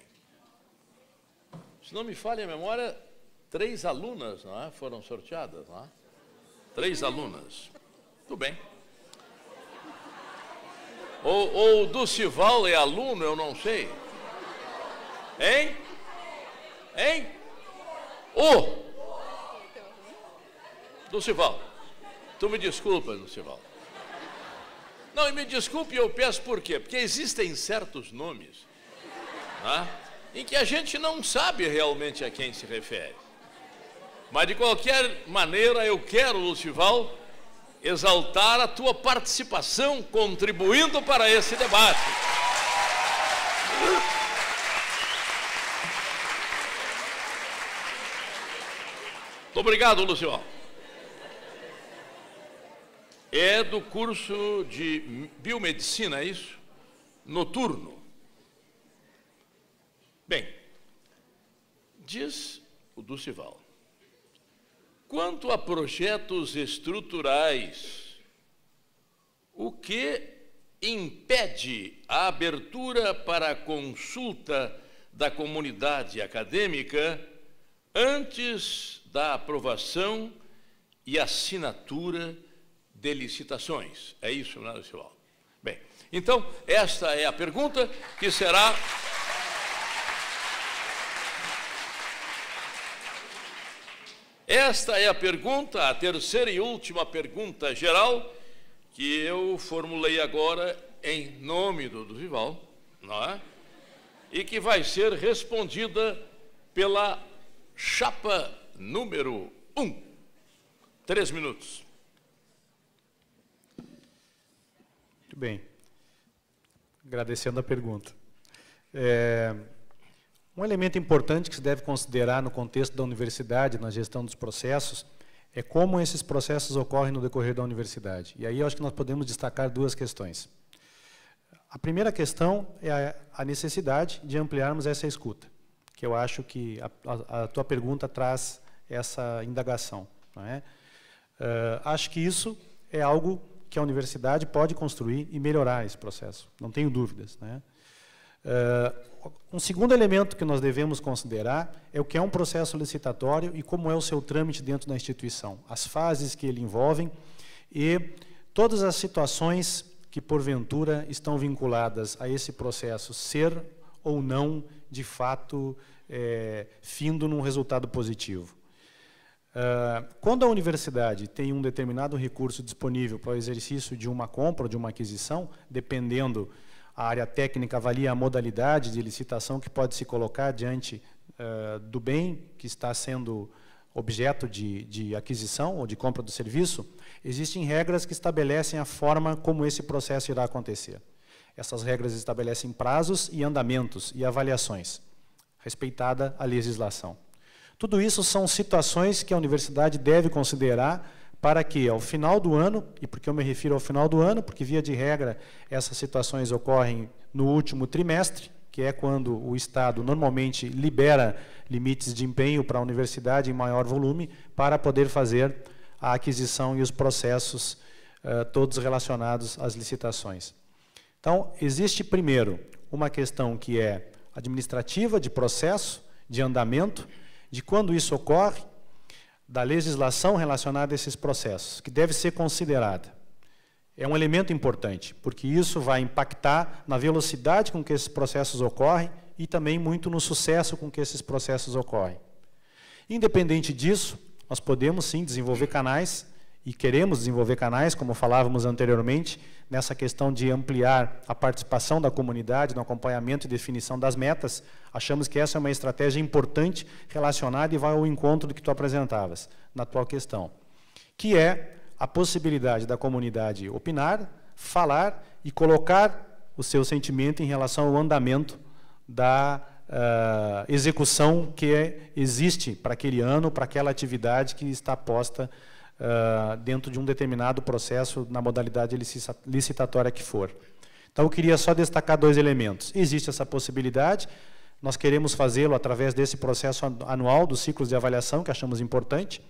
Se não me falha a memória, 3 alunas, não é? Foram sorteadas, não é? 3 alunas. Tudo bem. Ou o Dulcival é aluno, eu não sei. Hein? Hein? Dulcival, tu me desculpa, Dulcival. Não, e me desculpe, eu peço por quê? Porque existem certos nomes, né, em que a gente não sabe realmente a quem se refere. Mas, de qualquer maneira, eu quero, Dulcival, exaltar a tua participação contribuindo para esse debate. Muito obrigado, Dulcival. É do curso de biomedicina, é isso? Noturno. Bem, diz o Dulcival: quanto a projetos estruturais, o que impede a abertura para a consulta da comunidade acadêmica antes da aprovação e assinatura de licitações. É isso, né, Lucival? Bem, então, esta é a pergunta que será... Esta é a pergunta, a terceira e última pergunta geral, que eu formulei agora em nome do Vival, não é? E que vai ser respondida pela chapa número 1. 3 minutos. Muito bem. Agradecendo a pergunta. Um elemento importante que se deve considerar no contexto da universidade, na gestão dos processos, é como esses processos ocorrem no decorrer da universidade. E aí eu acho que nós podemos destacar 2 questões. A primeira questão é a necessidade de ampliarmos essa escuta, que eu acho que a tua pergunta traz essa indagação, não é? Acho que isso é algo que a universidade pode construir e melhorar esse processo, não tenho dúvidas, né? Um segundo elemento que nós devemos considerar é o que é um processo licitatório e como é o seu trâmite dentro da instituição, as fases que ele envolvem e todas as situações que, porventura, estão vinculadas a esse processo ser ou não, de fato, findo num resultado positivo. Quando a universidade tem um determinado recurso disponível para o exercício de uma compra ou de uma aquisição, dependendo, a área técnica avalia a modalidade de licitação que pode se colocar diante do bem que está sendo objeto de aquisição ou de compra do serviço, existem regras que estabelecem a forma como esse processo irá acontecer. Essas regras estabelecem prazos e andamentos e avaliações, respeitada a legislação. Tudo isso são situações que a universidade deve considerar para que, ao final do ano, e por que eu me refiro ao final do ano, porque, via de regra, essas situações ocorrem no último trimestre, que é quando o Estado normalmente libera limites de empenho para a universidade em maior volume, para poder fazer a aquisição e os processos todos relacionados às licitações. Então, existe, primeiro, uma questão que é administrativa, de processo, de andamento, de quando isso ocorre, da legislação relacionada a esses processos, que deve ser considerada. É um elemento importante, porque isso vai impactar na velocidade com que esses processos ocorrem e também muito no sucesso com que esses processos ocorrem. Independente disso, nós podemos sim desenvolver canais, e queremos desenvolver canais, como falávamos anteriormente, nessa questão de ampliar a participação da comunidade no acompanhamento e definição das metas. Achamos que essa é uma estratégia importante relacionada e vai ao encontro do que tu apresentavas na tua questão, que é a possibilidade da comunidade opinar, falar e colocar o seu sentimento em relação ao andamento da execução que existe para aquele ano, para aquela atividade que está posta dentro de um determinado processo na modalidade licitatória que for. Então, eu queria só destacar 2 elementos. Existe essa possibilidade, nós queremos fazê-lo através desse processo anual dos ciclos de avaliação, que achamos importante,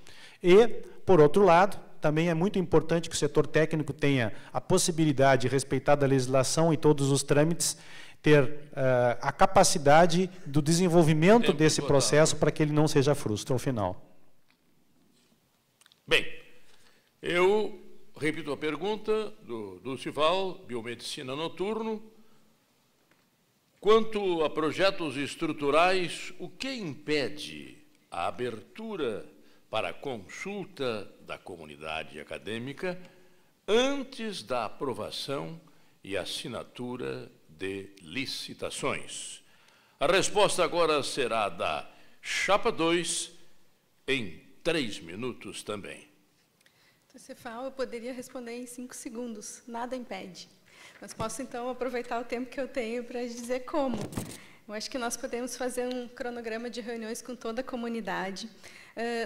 e, por outro lado, também é muito importante que o setor técnico tenha a possibilidade, respeitada a legislação e todos os trâmites, ter a capacidade do desenvolvimento desse processo para que ele não seja frustro ao final. Bem, eu repito a pergunta do Dulcival, Biomedicina Noturno. Quanto a projetos estruturais, o que impede a abertura para consulta da comunidade acadêmica antes da aprovação e assinatura de licitações? A resposta agora será da chapa 2, em 3 minutos também. Cefal, eu poderia responder em 5 segundos, nada impede. Mas posso, então, aproveitar o tempo que eu tenho para dizer como. Eu acho que nós podemos fazer um cronograma de reuniões com toda a comunidade.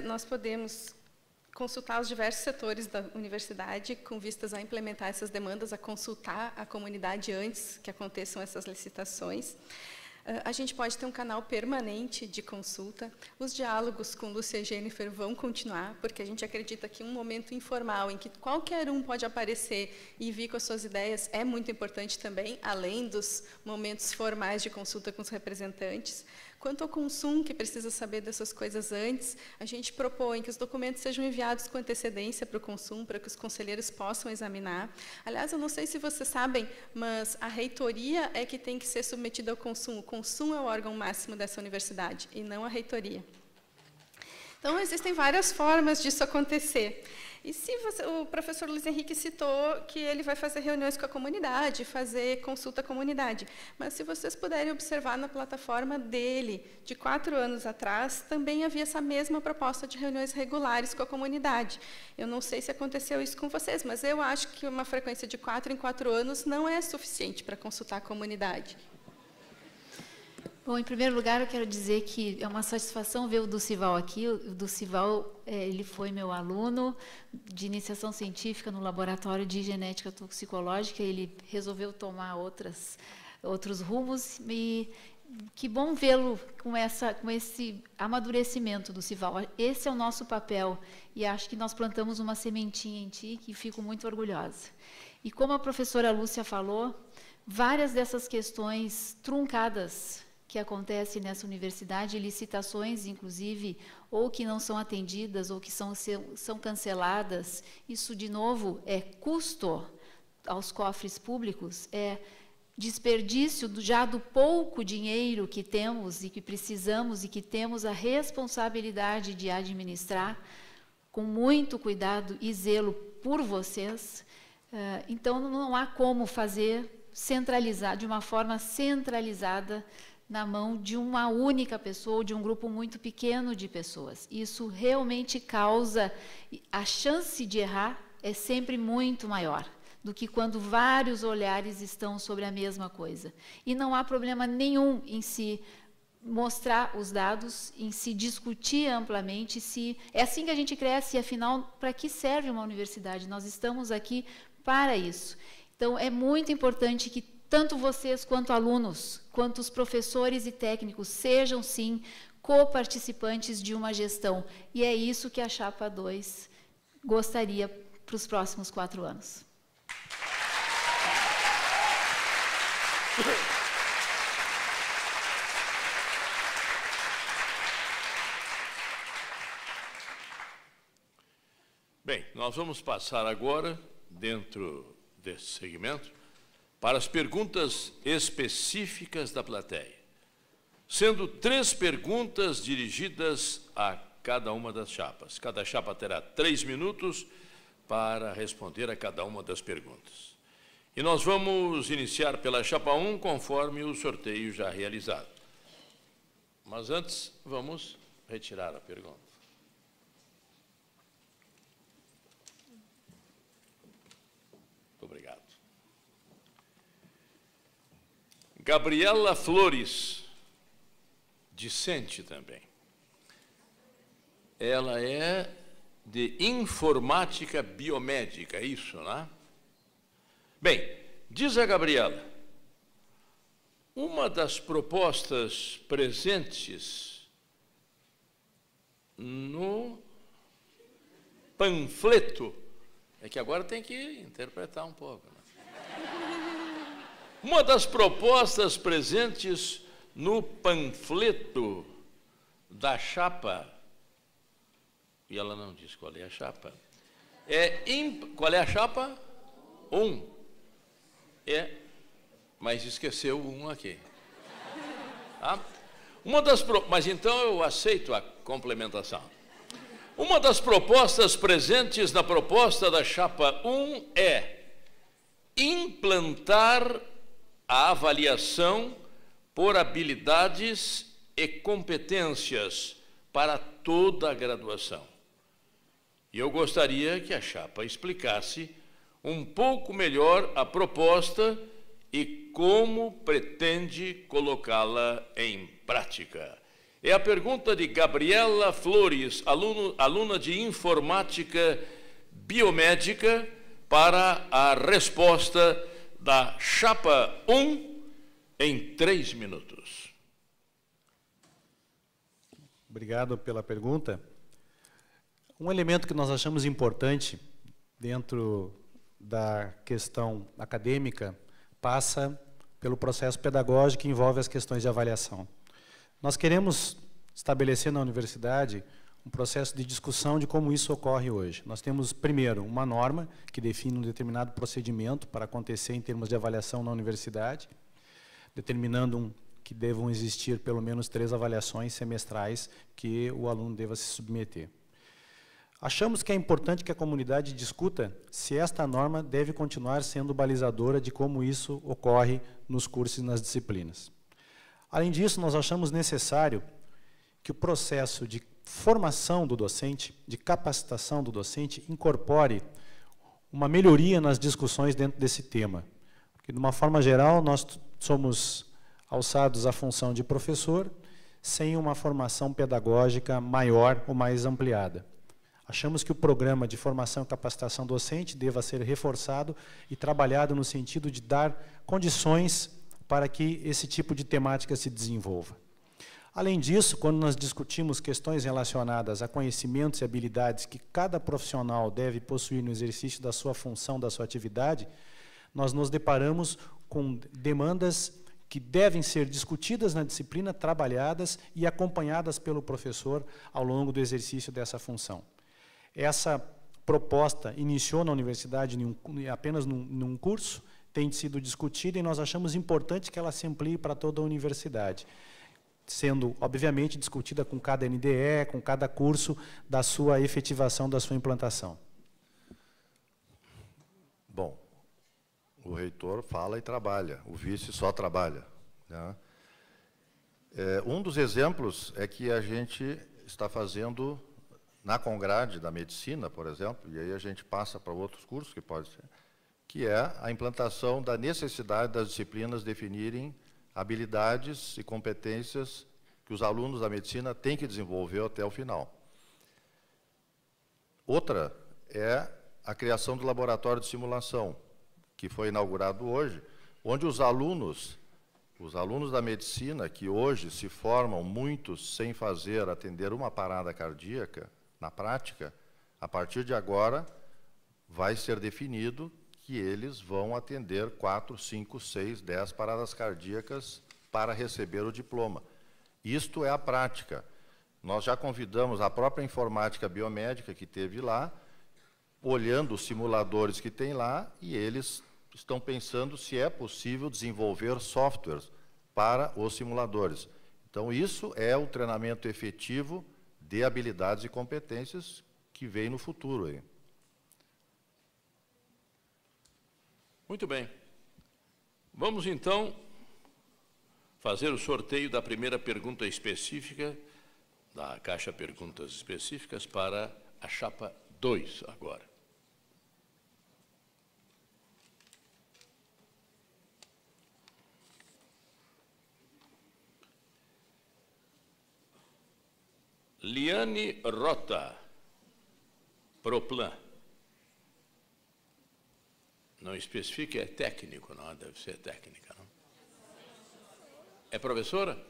Nós podemos consultar os diversos setores da universidade com vistas a implementar essas demandas, a consultar a comunidade antes que aconteçam essas licitações. A gente pode ter um canal permanente de consulta. Os diálogos com Lúcia e Jennifer vão continuar, porque a gente acredita que um momento informal, em que qualquer um pode aparecer e vir com as suas ideias, é muito importante também, além dos momentos formais de consulta com os representantes. Quanto ao consumo, que precisa saber dessas coisas antes, a gente propõe que os documentos sejam enviados com antecedência para o consumo, para que os conselheiros possam examinar. Aliás, eu não sei se vocês sabem, mas a reitoria é que tem que ser submetida ao consumo. O consumo é o órgão máximo dessa universidade, e não a reitoria. Então, existem várias formas disso acontecer. E se o professor Luiz Henrique citou que ele vai fazer reuniões com a comunidade, fazer consulta à comunidade. Mas, se vocês puderem observar na plataforma dele, de 4 anos atrás, também havia essa mesma proposta de reuniões regulares com a comunidade. Eu não sei se aconteceu isso com vocês, mas eu acho que uma frequência de 4 em 4 anos não é suficiente para consultar a comunidade. Bom, em primeiro lugar, eu quero dizer que é uma satisfação ver o Ducival aqui. O Ducival, ele foi meu aluno de iniciação científica no laboratório de genética toxicológica. Ele resolveu tomar outros rumos e que bom vê-lo com esse amadurecimento, Ducival. Esse é o nosso papel e acho que nós plantamos uma sementinha em ti que fico muito orgulhosa. E como a professora Lúcia falou, várias dessas questões truncadas que acontece nessa universidade, licitações, inclusive, ou que não são atendidas, ou que são canceladas, isso, de novo, é custo aos cofres públicos, é desperdício já do pouco dinheiro que temos e que precisamos e que temos a responsabilidade de administrar, com muito cuidado e zelo por vocês. Então, não há como fazer centralizar, de uma forma centralizada, na mão de uma única pessoa ou de um grupo muito pequeno de pessoas. Isso realmente causa... A chance de errar é sempre muito maior do que quando vários olhares estão sobre a mesma coisa. E não há problema nenhum em se mostrar os dados, em se discutir amplamente. É assim que a gente cresce, e, afinal, para que serve uma universidade? Nós estamos aqui para isso. Então, é muito importante que tanto vocês, quanto alunos, quanto os professores e técnicos, sejam, sim, coparticipantes de uma gestão. E é isso que a Chapa 2 gostaria para os próximos 4 anos. Bem, nós vamos passar agora, dentro desse segmento, para as perguntas específicas da plateia, sendo 3 perguntas dirigidas a cada uma das chapas. Cada chapa terá 3 minutos para responder a cada uma das perguntas. E nós vamos iniciar pela chapa 1, conforme o sorteio já realizado. Mas antes, vamos retirar a pergunta. Muito obrigado. Gabriela Flores, discente também. Ela é de informática biomédica, é isso, né? Bem, diz a Gabriela, uma das propostas presentes no panfleto, é que agora tem que interpretar um pouco, né? Uma das propostas presentes no panfleto da chapa, e ela não diz qual é a chapa, qual é a chapa? 1. Mas esqueceu um aqui. Tá? Mas então eu aceito a complementação. Uma das propostas presentes na proposta da chapa 1 é implantar a avaliação por habilidades e competências para toda a graduação. E eu gostaria que a chapa explicasse um pouco melhor a proposta e como pretende colocá-la em prática. É a pergunta de Gabriela Flores, aluna de informática biomédica, para a resposta da chapa 1 em 3 minutos. Obrigado pela pergunta. Um elemento que nós achamos importante dentro da questão acadêmica passa pelo processo pedagógico que envolve as questões de avaliação. Nós queremos estabelecer na universidade um processo de discussão de como isso ocorre hoje. Nós temos, primeiro, uma norma que define um determinado procedimento para acontecer em termos de avaliação na universidade, determinando que devam existir pelo menos 3 avaliações semestrais que o aluno deva se submeter. Achamos que é importante que a comunidade discuta se esta norma deve continuar sendo balizadora de como isso ocorre nos cursos e nas disciplinas. Além disso, nós achamos necessário que o processo de formação do docente, de capacitação do docente, incorpore uma melhoria nas discussões dentro desse tema. Porque, de uma forma geral, nós somos alçados à função de professor, sem uma formação pedagógica maior ou mais ampliada. Achamos que o programa de formação e capacitação docente deva ser reforçado e trabalhado no sentido de dar condições para que esse tipo de temática se desenvolva. Além disso, quando nós discutimos questões relacionadas a conhecimentos e habilidades que cada profissional deve possuir no exercício da sua função, da sua atividade, nós nos deparamos com demandas que devem ser discutidas na disciplina, trabalhadas e acompanhadas pelo professor ao longo do exercício dessa função. Essa proposta iniciou na universidade apenas num curso, tem sido discutida e nós achamos importante que ela se amplie para toda a universidade, sendo, obviamente, discutida com cada NDE, com cada curso, da sua efetivação, da sua implantação. Bom, o reitor fala e trabalha, o vice só trabalha, né? Um dos exemplos é que a gente está fazendo na Congrade da Medicina, por exemplo, e aí a gente passa para outros cursos que pode ser, que é a implantação da necessidade das disciplinas definirem habilidades e competências que os alunos da medicina têm que desenvolver até o final. Outra é a criação do laboratório de simulação, que foi inaugurado hoje, onde os alunos da medicina, que hoje se formam muitos sem atender uma parada cardíaca, na prática, a partir de agora, vai ser definido que eles vão atender 4, 5, 6, 10 paradas cardíacas para receber o diploma. Isto é a prática. Nós já convidamos a própria informática biomédica que teve lá, olhando os simuladores que tem lá, e eles estão pensando se é possível desenvolver softwares para os simuladores. Então, isso é o treinamento efetivo de habilidades e competências que vem no futuro aí. Muito bem. Vamos, então, fazer o sorteio da primeira pergunta específica, da caixa Perguntas Específicas, para a chapa 2 agora. Liane Rota, Proplan. Não especifica, é técnico, não? Deve ser técnica, não? É professora?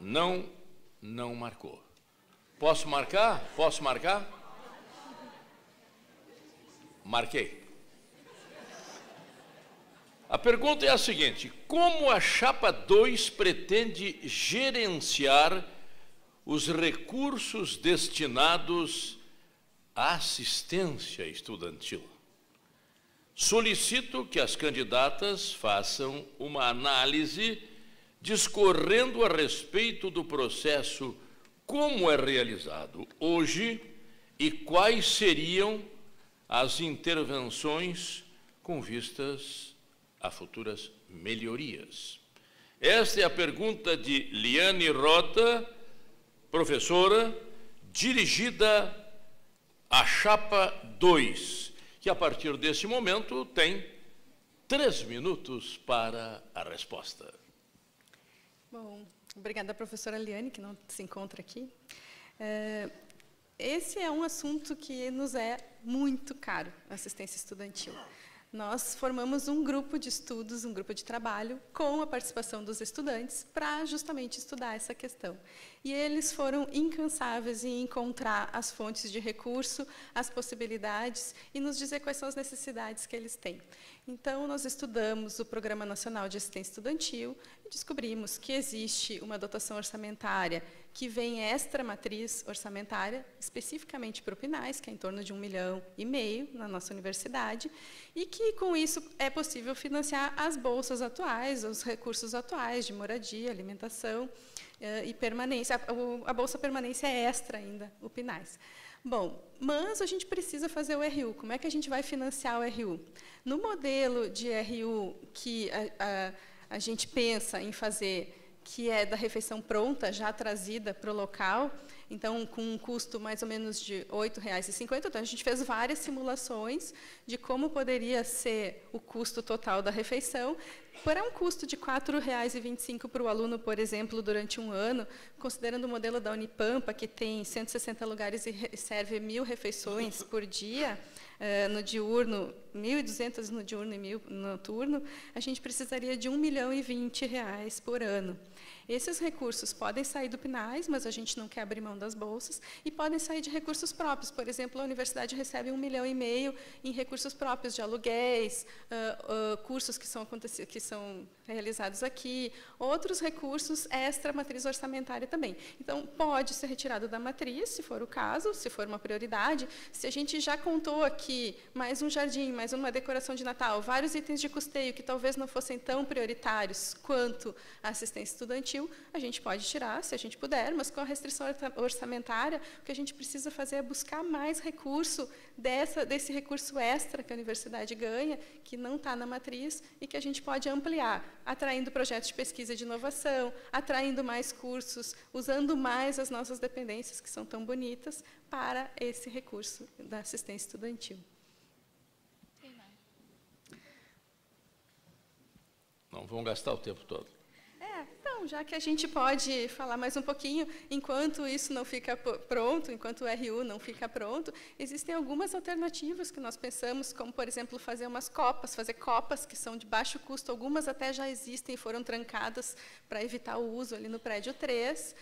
Não marcou. Posso marcar? Posso marcar? Marquei. A pergunta é a seguinte: como a chapa 2 pretende gerenciar os recursos destinados à assistência estudantil? Solicito que as candidatas façam uma análise discorrendo a respeito do processo, como é realizado hoje e quais seriam as intervenções com vistas a futuras melhorias. Esta é a pergunta de Liane Rota, professora, dirigida à chapa 2, que a partir desse momento tem 3 minutos para a resposta. Bom, obrigada à professora Liane, que não se encontra aqui. Esse é um assunto que nos é muito caro, assistência estudantil. nós formamos um grupo de estudos, um grupo de trabalho, com a participação dos estudantes, para justamente estudar essa questão. E eles foram incansáveis em encontrar as fontes de recurso, as possibilidades, e nos dizer quais são as necessidades que eles têm. Então, nós estudamos o Programa Nacional de Assistência Estudantil e descobrimos que existe uma dotação orçamentária que vem extra-matriz orçamentária, especificamente para o PNAES, que é em torno de R$ 1,5 milhão na nossa universidade, e que, com isso, é possível financiar as bolsas atuais, os recursos atuais de moradia, alimentação e permanência. A Bolsa Permanência é extra ainda, o PNAES. Bom, mas a gente precisa fazer o RU. Como é que a gente vai financiar o RU? No modelo de RU que a gente pensa em fazer, que é da refeição pronta, já trazida para o local, então, com um custo mais ou menos de R$ 8,50. Então, a gente fez várias simulações de como poderia ser o custo total da refeição, para um custo de R$ 4,25 para o aluno, por exemplo, durante um ano, considerando o modelo da Unipampa, que tem 160 lugares e serve 1.000 refeições por dia, no diurno, 1.200 no diurno e 1.000 no noturno, a gente precisaria de R$ 1,20 por ano. Esses recursos podem sair do PNAES, mas a gente não quer abrir mão das bolsas, e podem sair de recursos próprios. Por exemplo, a universidade recebe R$ 1,5 milhão em recursos próprios de aluguéis, cursos que são realizados aqui, outros recursos extra-matriz orçamentária também. Então, pode ser retirado da matriz, se for o caso, se for uma prioridade. Se a gente já contou aqui mais um jardim, mais uma decoração de Natal, vários itens de custeio que talvez não fossem tão prioritários quanto a assistência estudantil, a gente pode tirar, se a gente puder, mas com a restrição orçamentária, o que a gente precisa fazer é buscar mais recurso desse recurso extra que a universidade ganha, que não está na matriz, e que a gente pode ampliar, atraindo projetos de pesquisa e de inovação, atraindo mais cursos, usando mais as nossas dependências, que são tão bonitas, para esse recurso da assistência estudantil. Não vão gastar o tempo todo. Então, já que a gente pode falar mais um pouquinho, enquanto isso não fica pronto, enquanto o RU não fica pronto, existem algumas alternativas que nós pensamos, como, por exemplo, fazer copas que são de baixo custo, algumas até já existem e foram trancadas para evitar o uso ali no prédio 3.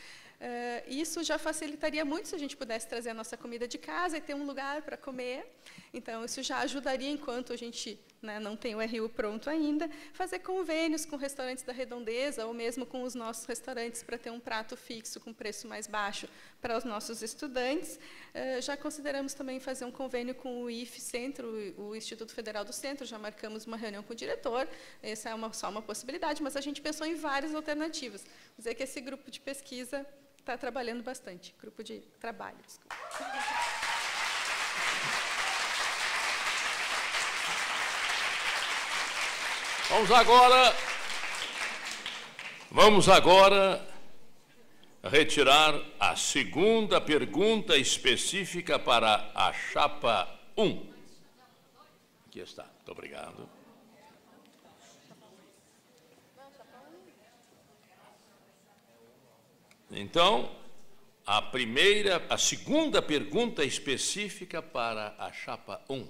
Isso já facilitaria muito se a gente pudesse trazer a nossa comida de casa e ter um lugar para comer. Então, isso já ajudaria, enquanto a gente não tem o RU pronto ainda, fazer convênios com restaurantes da Redondeza, ou mesmo com os nossos restaurantes, para ter um prato fixo com preço mais baixo para os nossos estudantes. Já consideramos também fazer um convênio com o IF Centro, o Instituto Federal do Centro, já marcamos uma reunião com o diretor, essa é só uma possibilidade, mas a gente pensou em várias alternativas. Vou dizer que esse grupo de pesquisa está trabalhando bastante, grupo de trabalho, desculpa. Vamos agora retirar a segunda pergunta específica para a chapa 1. Aqui está, muito obrigado. Então, a segunda pergunta específica para a chapa 1.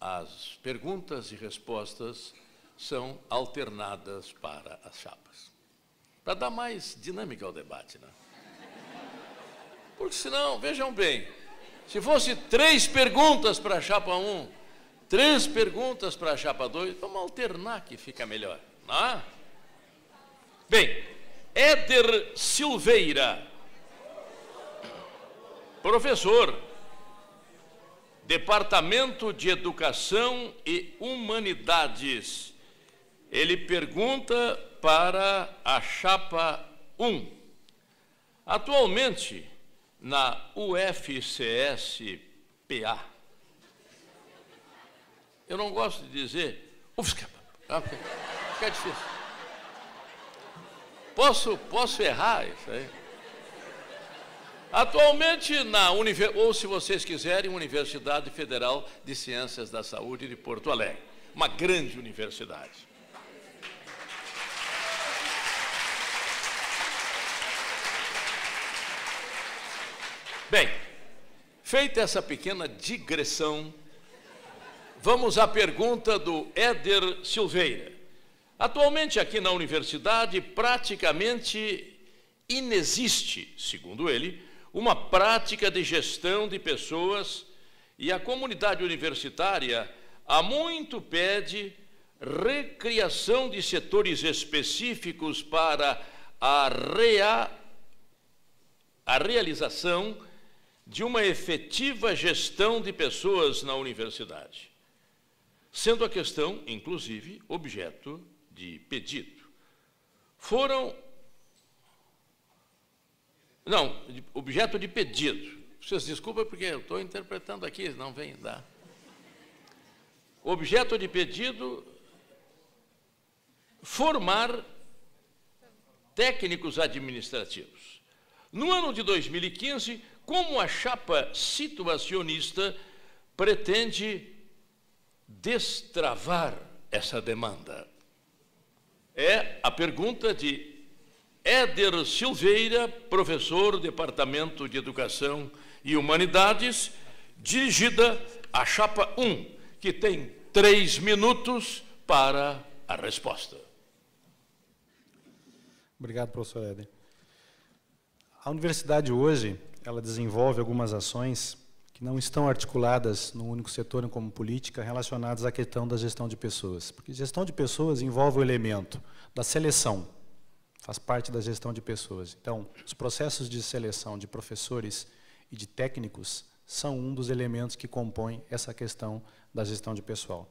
As perguntas e respostas são alternadas para as chapas, para dar mais dinâmica ao debate, né? Porque senão, vejam bem, se fosse 3 perguntas para a chapa 1, 3 perguntas para a chapa 2, vamos alternar que fica melhor, não é? Bem, Éder Silveira, professor, Departamento de Educação e Humanidades. Ele pergunta para a chapa 1. Atualmente, na UFCS-PA, eu não gosto de dizer UFSCA, fica difícil. Posso errar isso aí? Atualmente, ou se vocês quiserem, Universidade Federal de Ciências da Saúde de Porto Alegre, uma grande universidade. Bem, feita essa pequena digressão, vamos à pergunta do Éder Silveira. Atualmente, aqui na universidade, praticamente inexiste, segundo ele, uma prática de gestão de pessoas e a comunidade universitária há muito pede recriação de setores específicos para a realização de uma efetiva gestão de pessoas na universidade, sendo a questão, inclusive, objeto de pedido. Objeto de pedido. Vocês desculpem porque eu estou interpretando aqui, não vem dar. Objeto de pedido, formar técnicos administrativos. No ano de 2015, como a chapa situacionista pretende destravar essa demanda? É a pergunta de Éder Silveira, professor do Departamento de Educação e Humanidades, dirigida à chapa 1, que tem 3 minutos para a resposta. Obrigado, professor Éder. A universidade hoje, ela desenvolve algumas ações que não estão articuladas num único setor como política relacionadas à questão da gestão de pessoas. Porque gestão de pessoas envolve o elemento da seleção, faz parte da gestão de pessoas. Então, os processos de seleção de professores e de técnicos são um dos elementos que compõem essa questão da gestão de pessoal.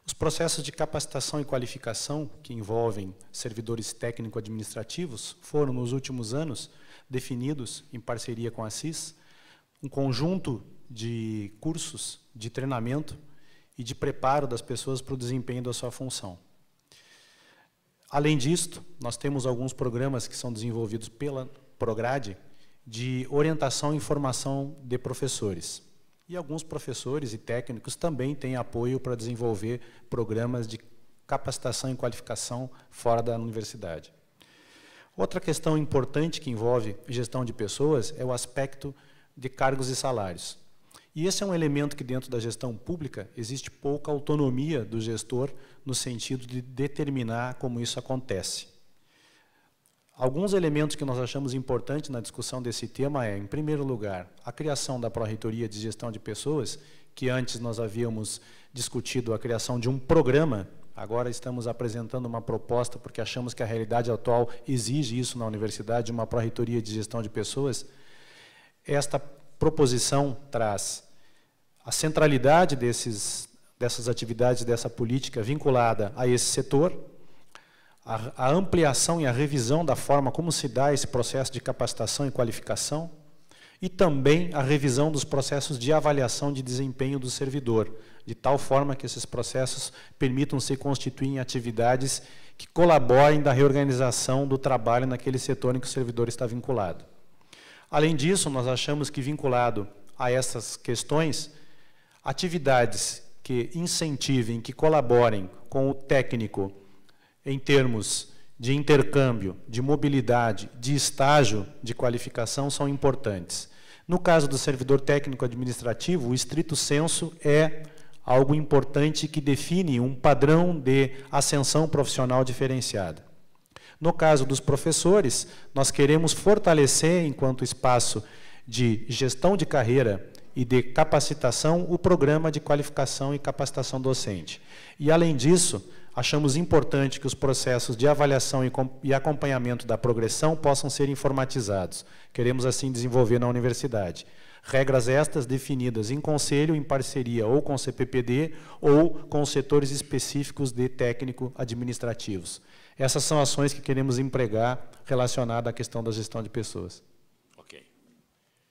Os processos de capacitação e qualificação, que envolvem servidores técnico-administrativos, foram, nos últimos anos, definidos, em parceria com a CIS, um conjunto de cursos de treinamento e de preparo das pessoas para o desempenho da sua função. Além disto, nós temos alguns programas que são desenvolvidos pela Prograde de orientação e formação de professores. E alguns professores e técnicos também têm apoio para desenvolver programas de capacitação e qualificação fora da universidade. Outra questão importante que envolve gestão de pessoas é o aspecto de cargos e salários. E esse é um elemento que, dentro da gestão pública, existe pouca autonomia do gestor no sentido de determinar como isso acontece. Alguns elementos que nós achamos importantes na discussão desse tema é, em primeiro lugar, a criação da Pró-Reitoria de Gestão de Pessoas, que antes nós havíamos discutido a criação de um programa, agora estamos apresentando uma proposta, porque achamos que a realidade atual exige isso na universidade, uma Pró-Reitoria de Gestão de Pessoas. Esta proposição traz a centralidade dessas atividades, dessa política vinculada a esse setor, a ampliação e a revisão da forma como se dá esse processo de capacitação e qualificação, e também a revisão dos processos de avaliação de desempenho do servidor, de tal forma que esses processos permitam se constituir em atividades que colaborem da reorganização do trabalho naquele setor em que o servidor está vinculado. Além disso, nós achamos que, vinculado a essas questões, atividades que incentivem, que colaborem com o técnico em termos de intercâmbio, de mobilidade, de estágio de qualificação são importantes. No caso do servidor técnico administrativo, o estrito sensu é algo importante que define um padrão de ascensão profissional diferenciada. No caso dos professores, nós queremos fortalecer, enquanto espaço de gestão de carreira e de capacitação, o programa de qualificação e capacitação docente. E, além disso, achamos importante que os processos de avaliação e acompanhamento da progressão possam ser informatizados. Queremos, assim, desenvolver na universidade. Regras estas definidas em conselho, em parceria ou com o CPPD ou com os setores específicos de técnico-administrativos. Essas são ações que queremos empregar relacionadas à questão da gestão de pessoas. Ok.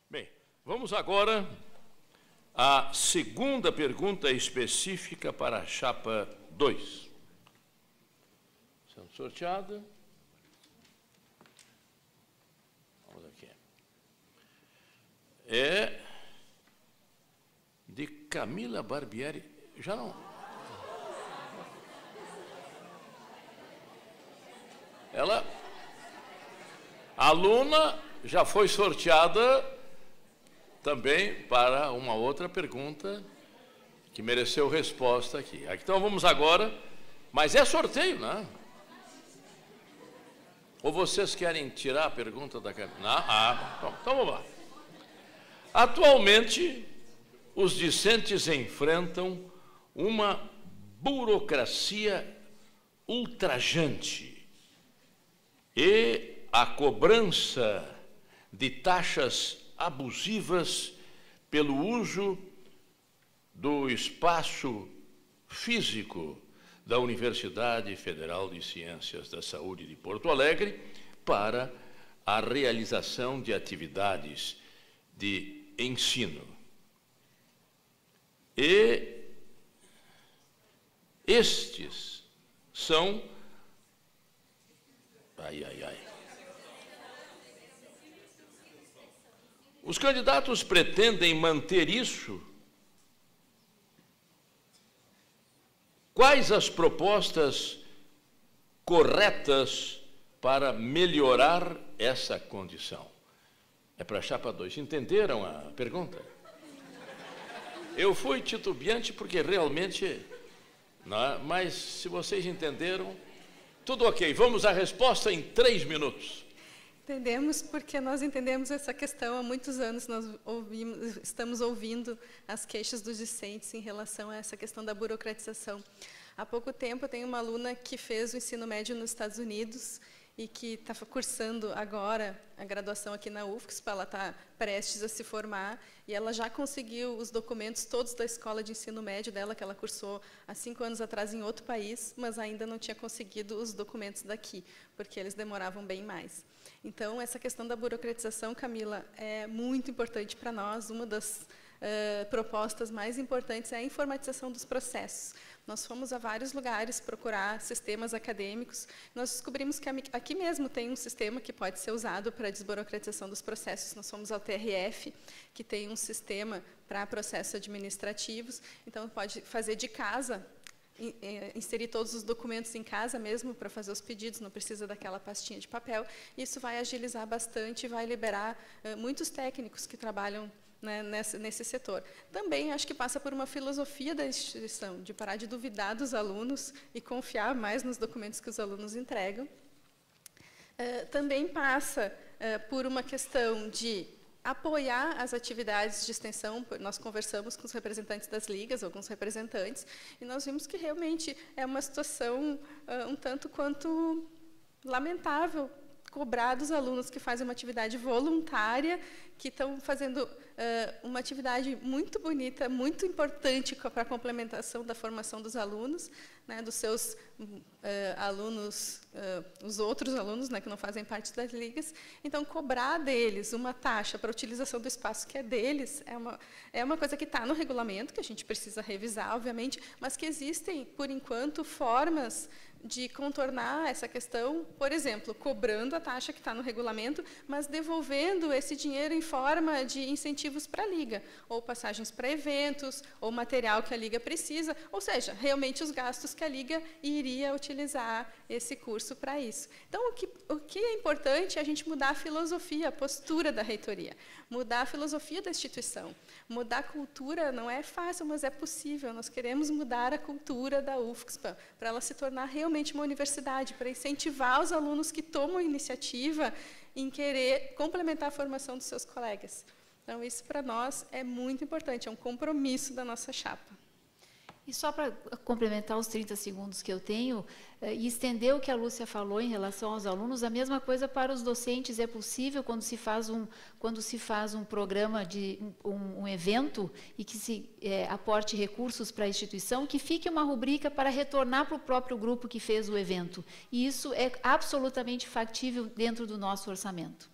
Bem, vamos agora à segunda pergunta específica para a chapa 2. Sendo sorteada. Vamos aqui. É de Camila Barbieri. Já não. Ela, a aluna, já foi sorteada também para uma outra pergunta que mereceu resposta aqui. Então vamos agora, mas é sorteio, né? Ou vocês querem tirar a pergunta da cabeça? Não? Então vamos lá. Atualmente, os discentes enfrentam uma burocracia ultrajante e a cobrança de taxas abusivas pelo uso do espaço físico da Universidade Federal de Ciências da Saúde de Porto Alegre para a realização de atividades de ensino. E estes são... Os candidatos pretendem manter isso? Quais as propostas corretas para melhorar essa condição? É para a chapa 2. Entenderam a pergunta? Eu fui titubeante porque realmente... Não, mas se vocês entenderam, tudo ok. Vamos à resposta em 3 minutos. Entendemos porque nós entendemos essa questão há muitos anos. Nós estamos ouvindo as queixas dos discentes em relação a essa questão da burocratização. Há pouco tempo, eu tenho uma aluna que fez o ensino médio nos Estados Unidos e que está cursando agora a graduação aqui na UFSPA. Ela está prestes a se formar e ela já conseguiu os documentos todos da escola de ensino médio dela, que ela cursou há 5 anos atrás em outro país, mas ainda não tinha conseguido os documentos daqui, porque eles demoravam bem mais. Então, essa questão da burocratização, Camila, é muito importante para nós. Uma das propostas mais importantes é a informatização dos processos. Nós fomos a vários lugares procurar sistemas acadêmicos. Nós descobrimos que aqui mesmo tem um sistema que pode ser usado para a desburocratização dos processos. Nós fomos ao TRF, que tem um sistema para processos administrativos. Então, pode fazer de casa, inserir todos os documentos em casa mesmo para fazer os pedidos, não precisa daquela pastinha de papel. Isso vai agilizar bastante e vai liberar muitos técnicos que trabalham, né, nesse setor. Também acho que passa por uma filosofia da instituição, de parar de duvidar dos alunos e confiar mais nos documentos que os alunos entregam. Também passa por uma questão de apoiar as atividades de extensão. Nós conversamos com os representantes das ligas, alguns representantes, e nós vimos que realmente é uma situação um tanto quanto lamentável cobrar dos alunos que fazem uma atividade voluntária, que estão fazendo uma atividade muito bonita, muito importante para a complementação da formação dos alunos, né, dos seus alunos, os outros alunos, né, que não fazem parte das ligas. Então, cobrar deles uma taxa para a utilização do espaço que é deles é uma coisa que está no regulamento, que a gente precisa revisar, obviamente, mas que existem, por enquanto, formas de contornar essa questão, por exemplo, cobrando a taxa que está no regulamento, mas devolvendo esse dinheiro em forma de incentivos para a Liga, ou passagens para eventos, ou material que a Liga precisa, ou seja, realmente os gastos que a Liga iria utilizar esse curso para isso. Então, o que é importante é a gente mudar a filosofia, a postura da reitoria, mudar a filosofia da instituição. Mudar a cultura não é fácil, mas é possível. Nós queremos mudar a cultura da UFSPA, para ela se tornar realmente uma universidade, para incentivar os alunos que tomam a iniciativa em querer complementar a formação dos seus colegas. Então, isso para nós é muito importante, é um compromisso da nossa chapa. E só para complementar os 30 segundos que eu tenho, e estender o que a Lúcia falou em relação aos alunos, a mesma coisa para os docentes. É possível, quando se faz um programa de um evento e que se aporte recursos para a instituição, que fique uma rubrica para retornar para o próprio grupo que fez o evento. E isso é absolutamente factível dentro do nosso orçamento.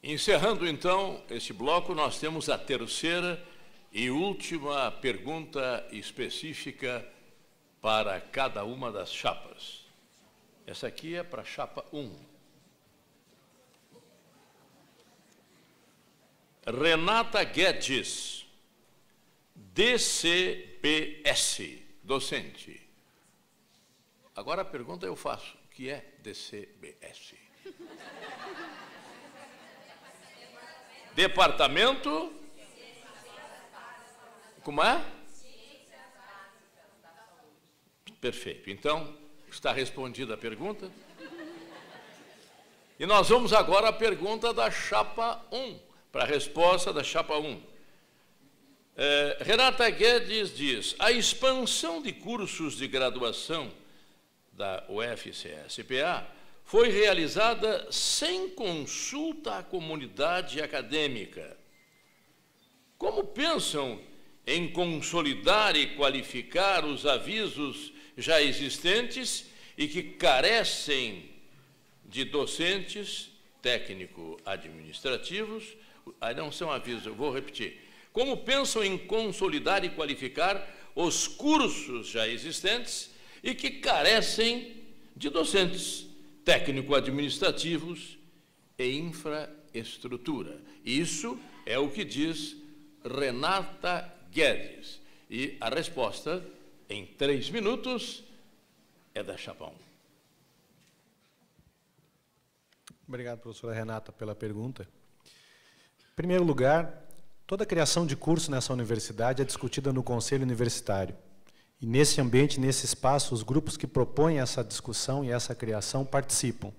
Encerrando, então, este bloco, nós temos a terceira e última pergunta específica para cada uma das chapas. Essa aqui é para a chapa 1. Renata Guedes, DCPS, docente. Agora a pergunta eu faço, o que é DCBS? Departamento... Como é? Perfeito. Então, está respondida a pergunta. E nós vamos agora à pergunta da chapa 1, para a resposta da chapa 1. Renata Guedes diz, a expansão de cursos de graduação da UFCS-PA foi realizada sem consulta à comunidade acadêmica. Como pensam em consolidar e qualificar os avisos já existentes e que carecem de docentes técnico-administrativos? Não são avisos, eu vou repetir. Como pensam em consolidar e qualificar os cursos já existentes e que carecem de docentes técnico-administrativos e infraestrutura? Isso é o que diz Renata Guedes. E a resposta, em 3 minutos, é da chapa 1. Obrigado, professora Renata, pela pergunta. Em primeiro lugar, toda a criação de curso nessa universidade é discutida no Conselho Universitário. E nesse ambiente, nesse espaço, os grupos que propõem essa discussão e essa criação participam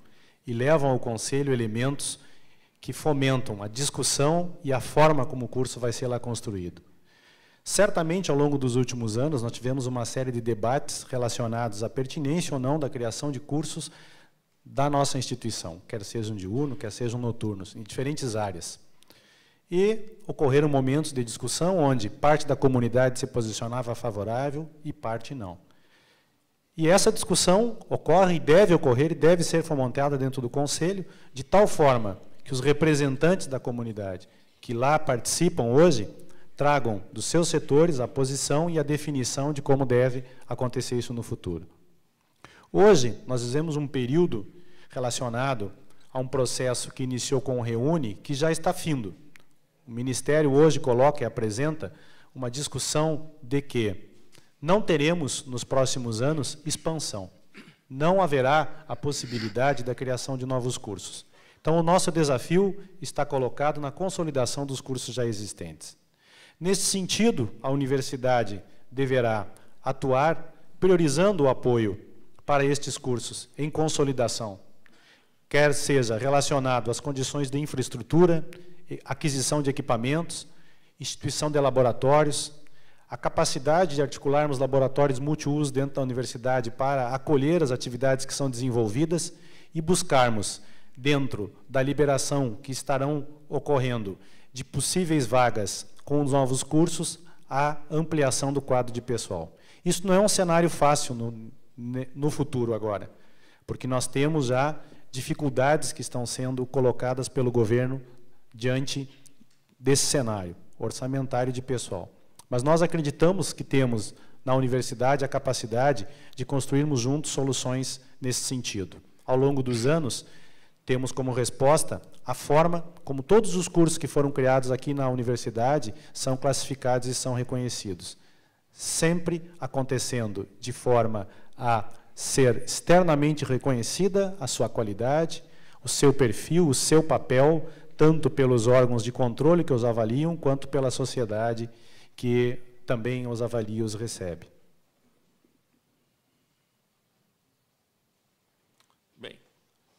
e levam ao Conselho elementos que fomentam a discussão e a forma como o curso vai ser lá construído. Certamente, ao longo dos últimos anos, nós tivemos uma série de debates relacionados à pertinência ou não da criação de cursos da nossa instituição, quer sejam diurnos, quer sejam noturnos, em diferentes áreas. E ocorreram momentos de discussão onde parte da comunidade se posicionava favorável e parte não. E essa discussão ocorre e deve ser fomentada dentro do Conselho, de tal forma que os representantes da comunidade que lá participam hoje tragam dos seus setores a posição e a definição de como deve acontecer isso no futuro. Hoje, nós vivemos um período relacionado a um processo que iniciou com o Reúne, que já está findo. O Ministério hoje coloca e apresenta uma discussão de que não teremos, nos próximos anos, expansão. Não haverá a possibilidade da criação de novos cursos. Então, o nosso desafio está colocado na consolidação dos cursos já existentes. Nesse sentido, a universidade deverá atuar priorizando o apoio para estes cursos em consolidação, quer seja relacionado às condições de infraestrutura, aquisição de equipamentos, instituição de laboratórios, a capacidade de articularmos laboratórios multiuso dentro da universidade para acolher as atividades que são desenvolvidas e buscarmos, dentro da liberação que estarão ocorrendo de possíveis vagas com os novos cursos, a ampliação do quadro de pessoal. Isso não é um cenário fácil no futuro agora, porque nós temos já dificuldades que estão sendo colocadas pelo governo diante desse cenário orçamentário de pessoal. Mas nós acreditamos que temos na universidade a capacidade de construirmos juntos soluções nesse sentido. Ao longo dos anos, temos como resposta a forma como todos os cursos que foram criados aqui na universidade são classificados e são reconhecidos. Sempre acontecendo de forma a ser externamente reconhecida a sua qualidade, o seu perfil, o seu papel, tanto pelos órgãos de controle que os avaliam, quanto pela sociedade que também os avalia e os recebe. Bem,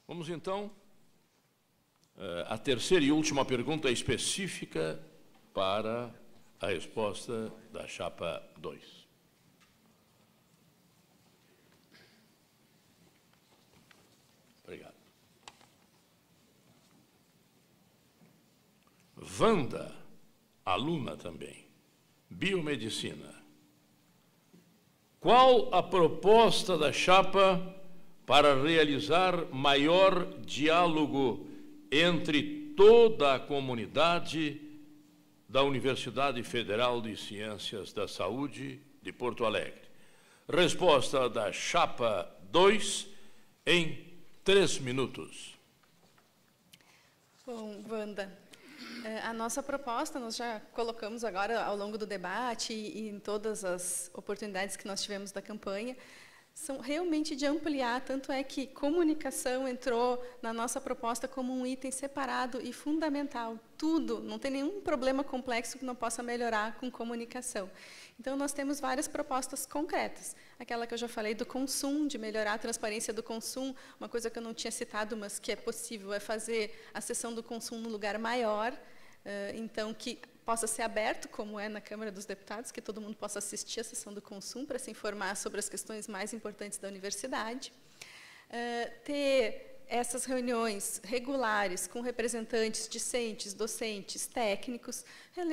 vamos então à terceira e última pergunta específica para a resposta da chapa 2. Obrigado. Wanda, aluna também, biomedicina. Qual a proposta da chapa para realizar maior diálogo entre toda a comunidade da Universidade Federal de Ciências da Saúde de Porto Alegre? Resposta da chapa 2 em 3 minutos. Bom, Wanda, A nossa proposta, nós já colocamos agora ao longo do debate e em todas as oportunidades que nós tivemos da campanha, são realmente de ampliar, tanto é que comunicação entrou na nossa proposta como um item separado e fundamental. Tudo, não tem nenhum problema complexo que não possa melhorar com comunicação. Então, nós temos várias propostas concretas. Aquela que eu já falei do consumo, de melhorar a transparência do consumo, uma coisa que eu não tinha citado, mas que é possível, é fazer a sessão do consumo num lugar maior, então, que possa ser aberto, como é na Câmara dos Deputados, que todo mundo possa assistir a sessão do consumo para se informar sobre as questões mais importantes da universidade. Ter essas reuniões regulares com representantes discentes, docentes, técnicos,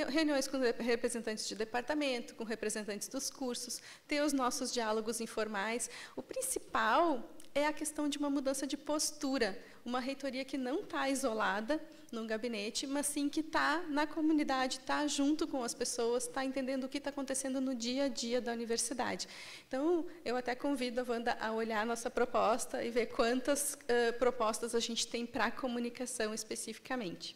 reuniões com representantes de departamento, com representantes dos cursos, ter os nossos diálogos informais. O principal é a questão de uma mudança de postura, uma reitoria que não está isolada num gabinete, mas sim que está na comunidade, está junto com as pessoas, está entendendo o que está acontecendo no dia a dia da universidade. Então, eu até convido a Wanda a olhar a nossa proposta e ver quantas propostas a gente tem para a comunicação especificamente.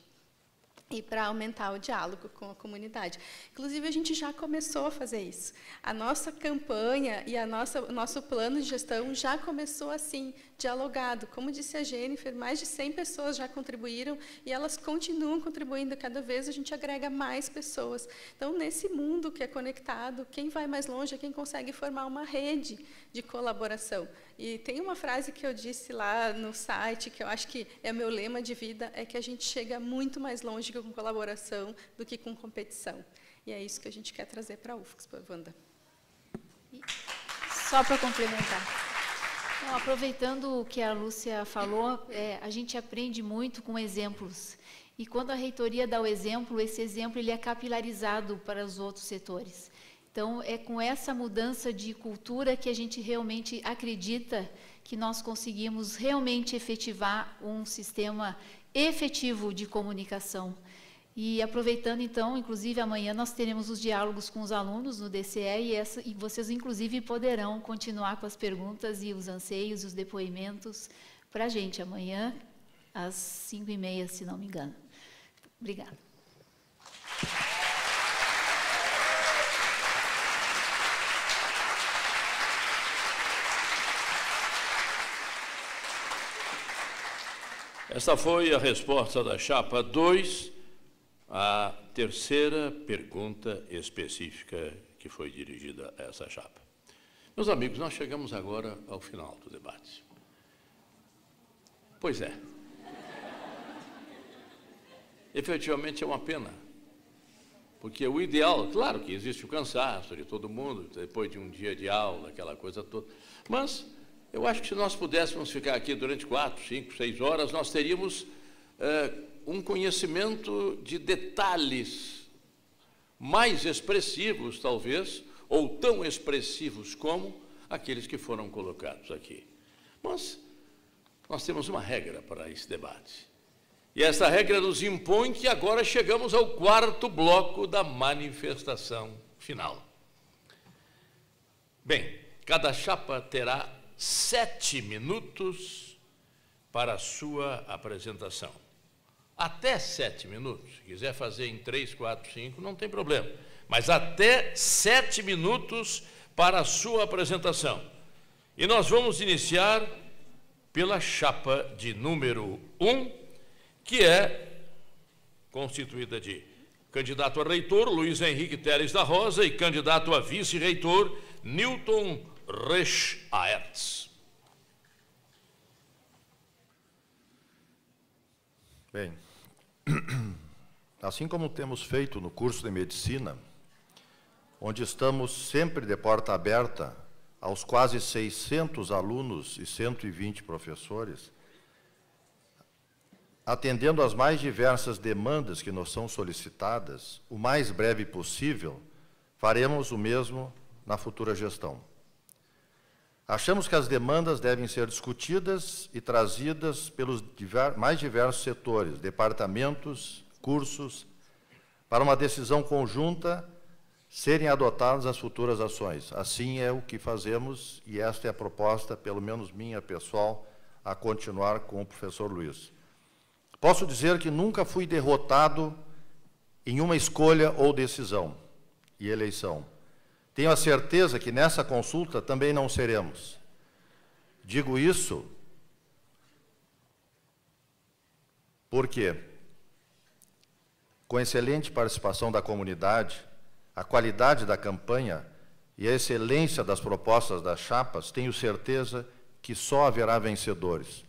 E para aumentar o diálogo com a comunidade. Inclusive, a gente já começou a fazer isso. A nossa campanha e o nosso plano de gestão já começou assim, dialogado. Como disse a Jennifer, mais de 100 pessoas já contribuíram e elas continuam contribuindo. Cada vez a gente agrega mais pessoas. Então, nesse mundo que é conectado, quem vai mais longe é quem consegue formar uma rede de colaboração. E tem uma frase que eu disse lá no site, que eu acho que é meu lema de vida, é que a gente chega muito mais longe com colaboração do que com competição. E é isso que a gente quer trazer para a UFSC, Wanda. Só para complementar. Então, aproveitando o que a Lúcia falou, a gente aprende muito com exemplos. E quando a reitoria dá o exemplo, esse exemplo ele é capilarizado para os outros setores. Então, é com essa mudança de cultura que a gente realmente acredita que nós conseguimos realmente efetivar um sistema efetivo de comunicação. E aproveitando, então, inclusive, amanhã nós teremos os diálogos com os alunos no DCE e vocês, inclusive, poderão continuar com as perguntas e os anseios, os depoimentos para a gente amanhã, às 5h30, se não me engano. Obrigada. Esta foi a resposta da chapa 2 à terceira pergunta específica que foi dirigida a essa chapa. Meus amigos, nós chegamos agora ao final do debate. Pois é. Efetivamente é uma pena, porque o ideal, claro que existe o cansaço de todo mundo, depois de um dia de aula, aquela coisa toda, mas eu acho que se nós pudéssemos ficar aqui durante 4, 5, 6 horas, nós teríamos um conhecimento de detalhes mais expressivos, talvez, ou tão expressivos como aqueles que foram colocados aqui. Mas nós temos uma regra para esse debate. E essa regra nos impõe que agora chegamos ao 4º bloco da manifestação final. Bem, cada chapa terá 7 minutos para a sua apresentação. Até 7 minutos. Se quiser fazer em 3, 4, 5, não tem problema. Mas até 7 minutos para a sua apresentação. E nós vamos iniciar pela chapa de número 1, que é constituída de candidato a reitor, Luiz Henrique Teles da Rosa, e candidato a vice-reitor, Newton Resch-Aerts. Bem, assim como temos feito no curso de medicina, onde estamos sempre de porta aberta aos quase 600 alunos e 120 professores, atendendo às mais diversas demandas que nos são solicitadas, o mais breve possível, faremos o mesmo na futura gestão. Achamos que as demandas devem ser discutidas e trazidas pelos mais diversos setores, departamentos, cursos, para uma decisão conjunta serem adotadas as futuras ações. Assim é o que fazemos e esta é a proposta, pelo menos minha pessoal, a continuar com o professor Luiz. Posso dizer que nunca fui derrotado em uma escolha ou decisão e eleição. Tenho a certeza que nessa consulta também não seremos. Digo isso porque, com a excelente participação da comunidade, a qualidade da campanha e a excelência das propostas das chapas, tenho certeza que só haverá vencedores.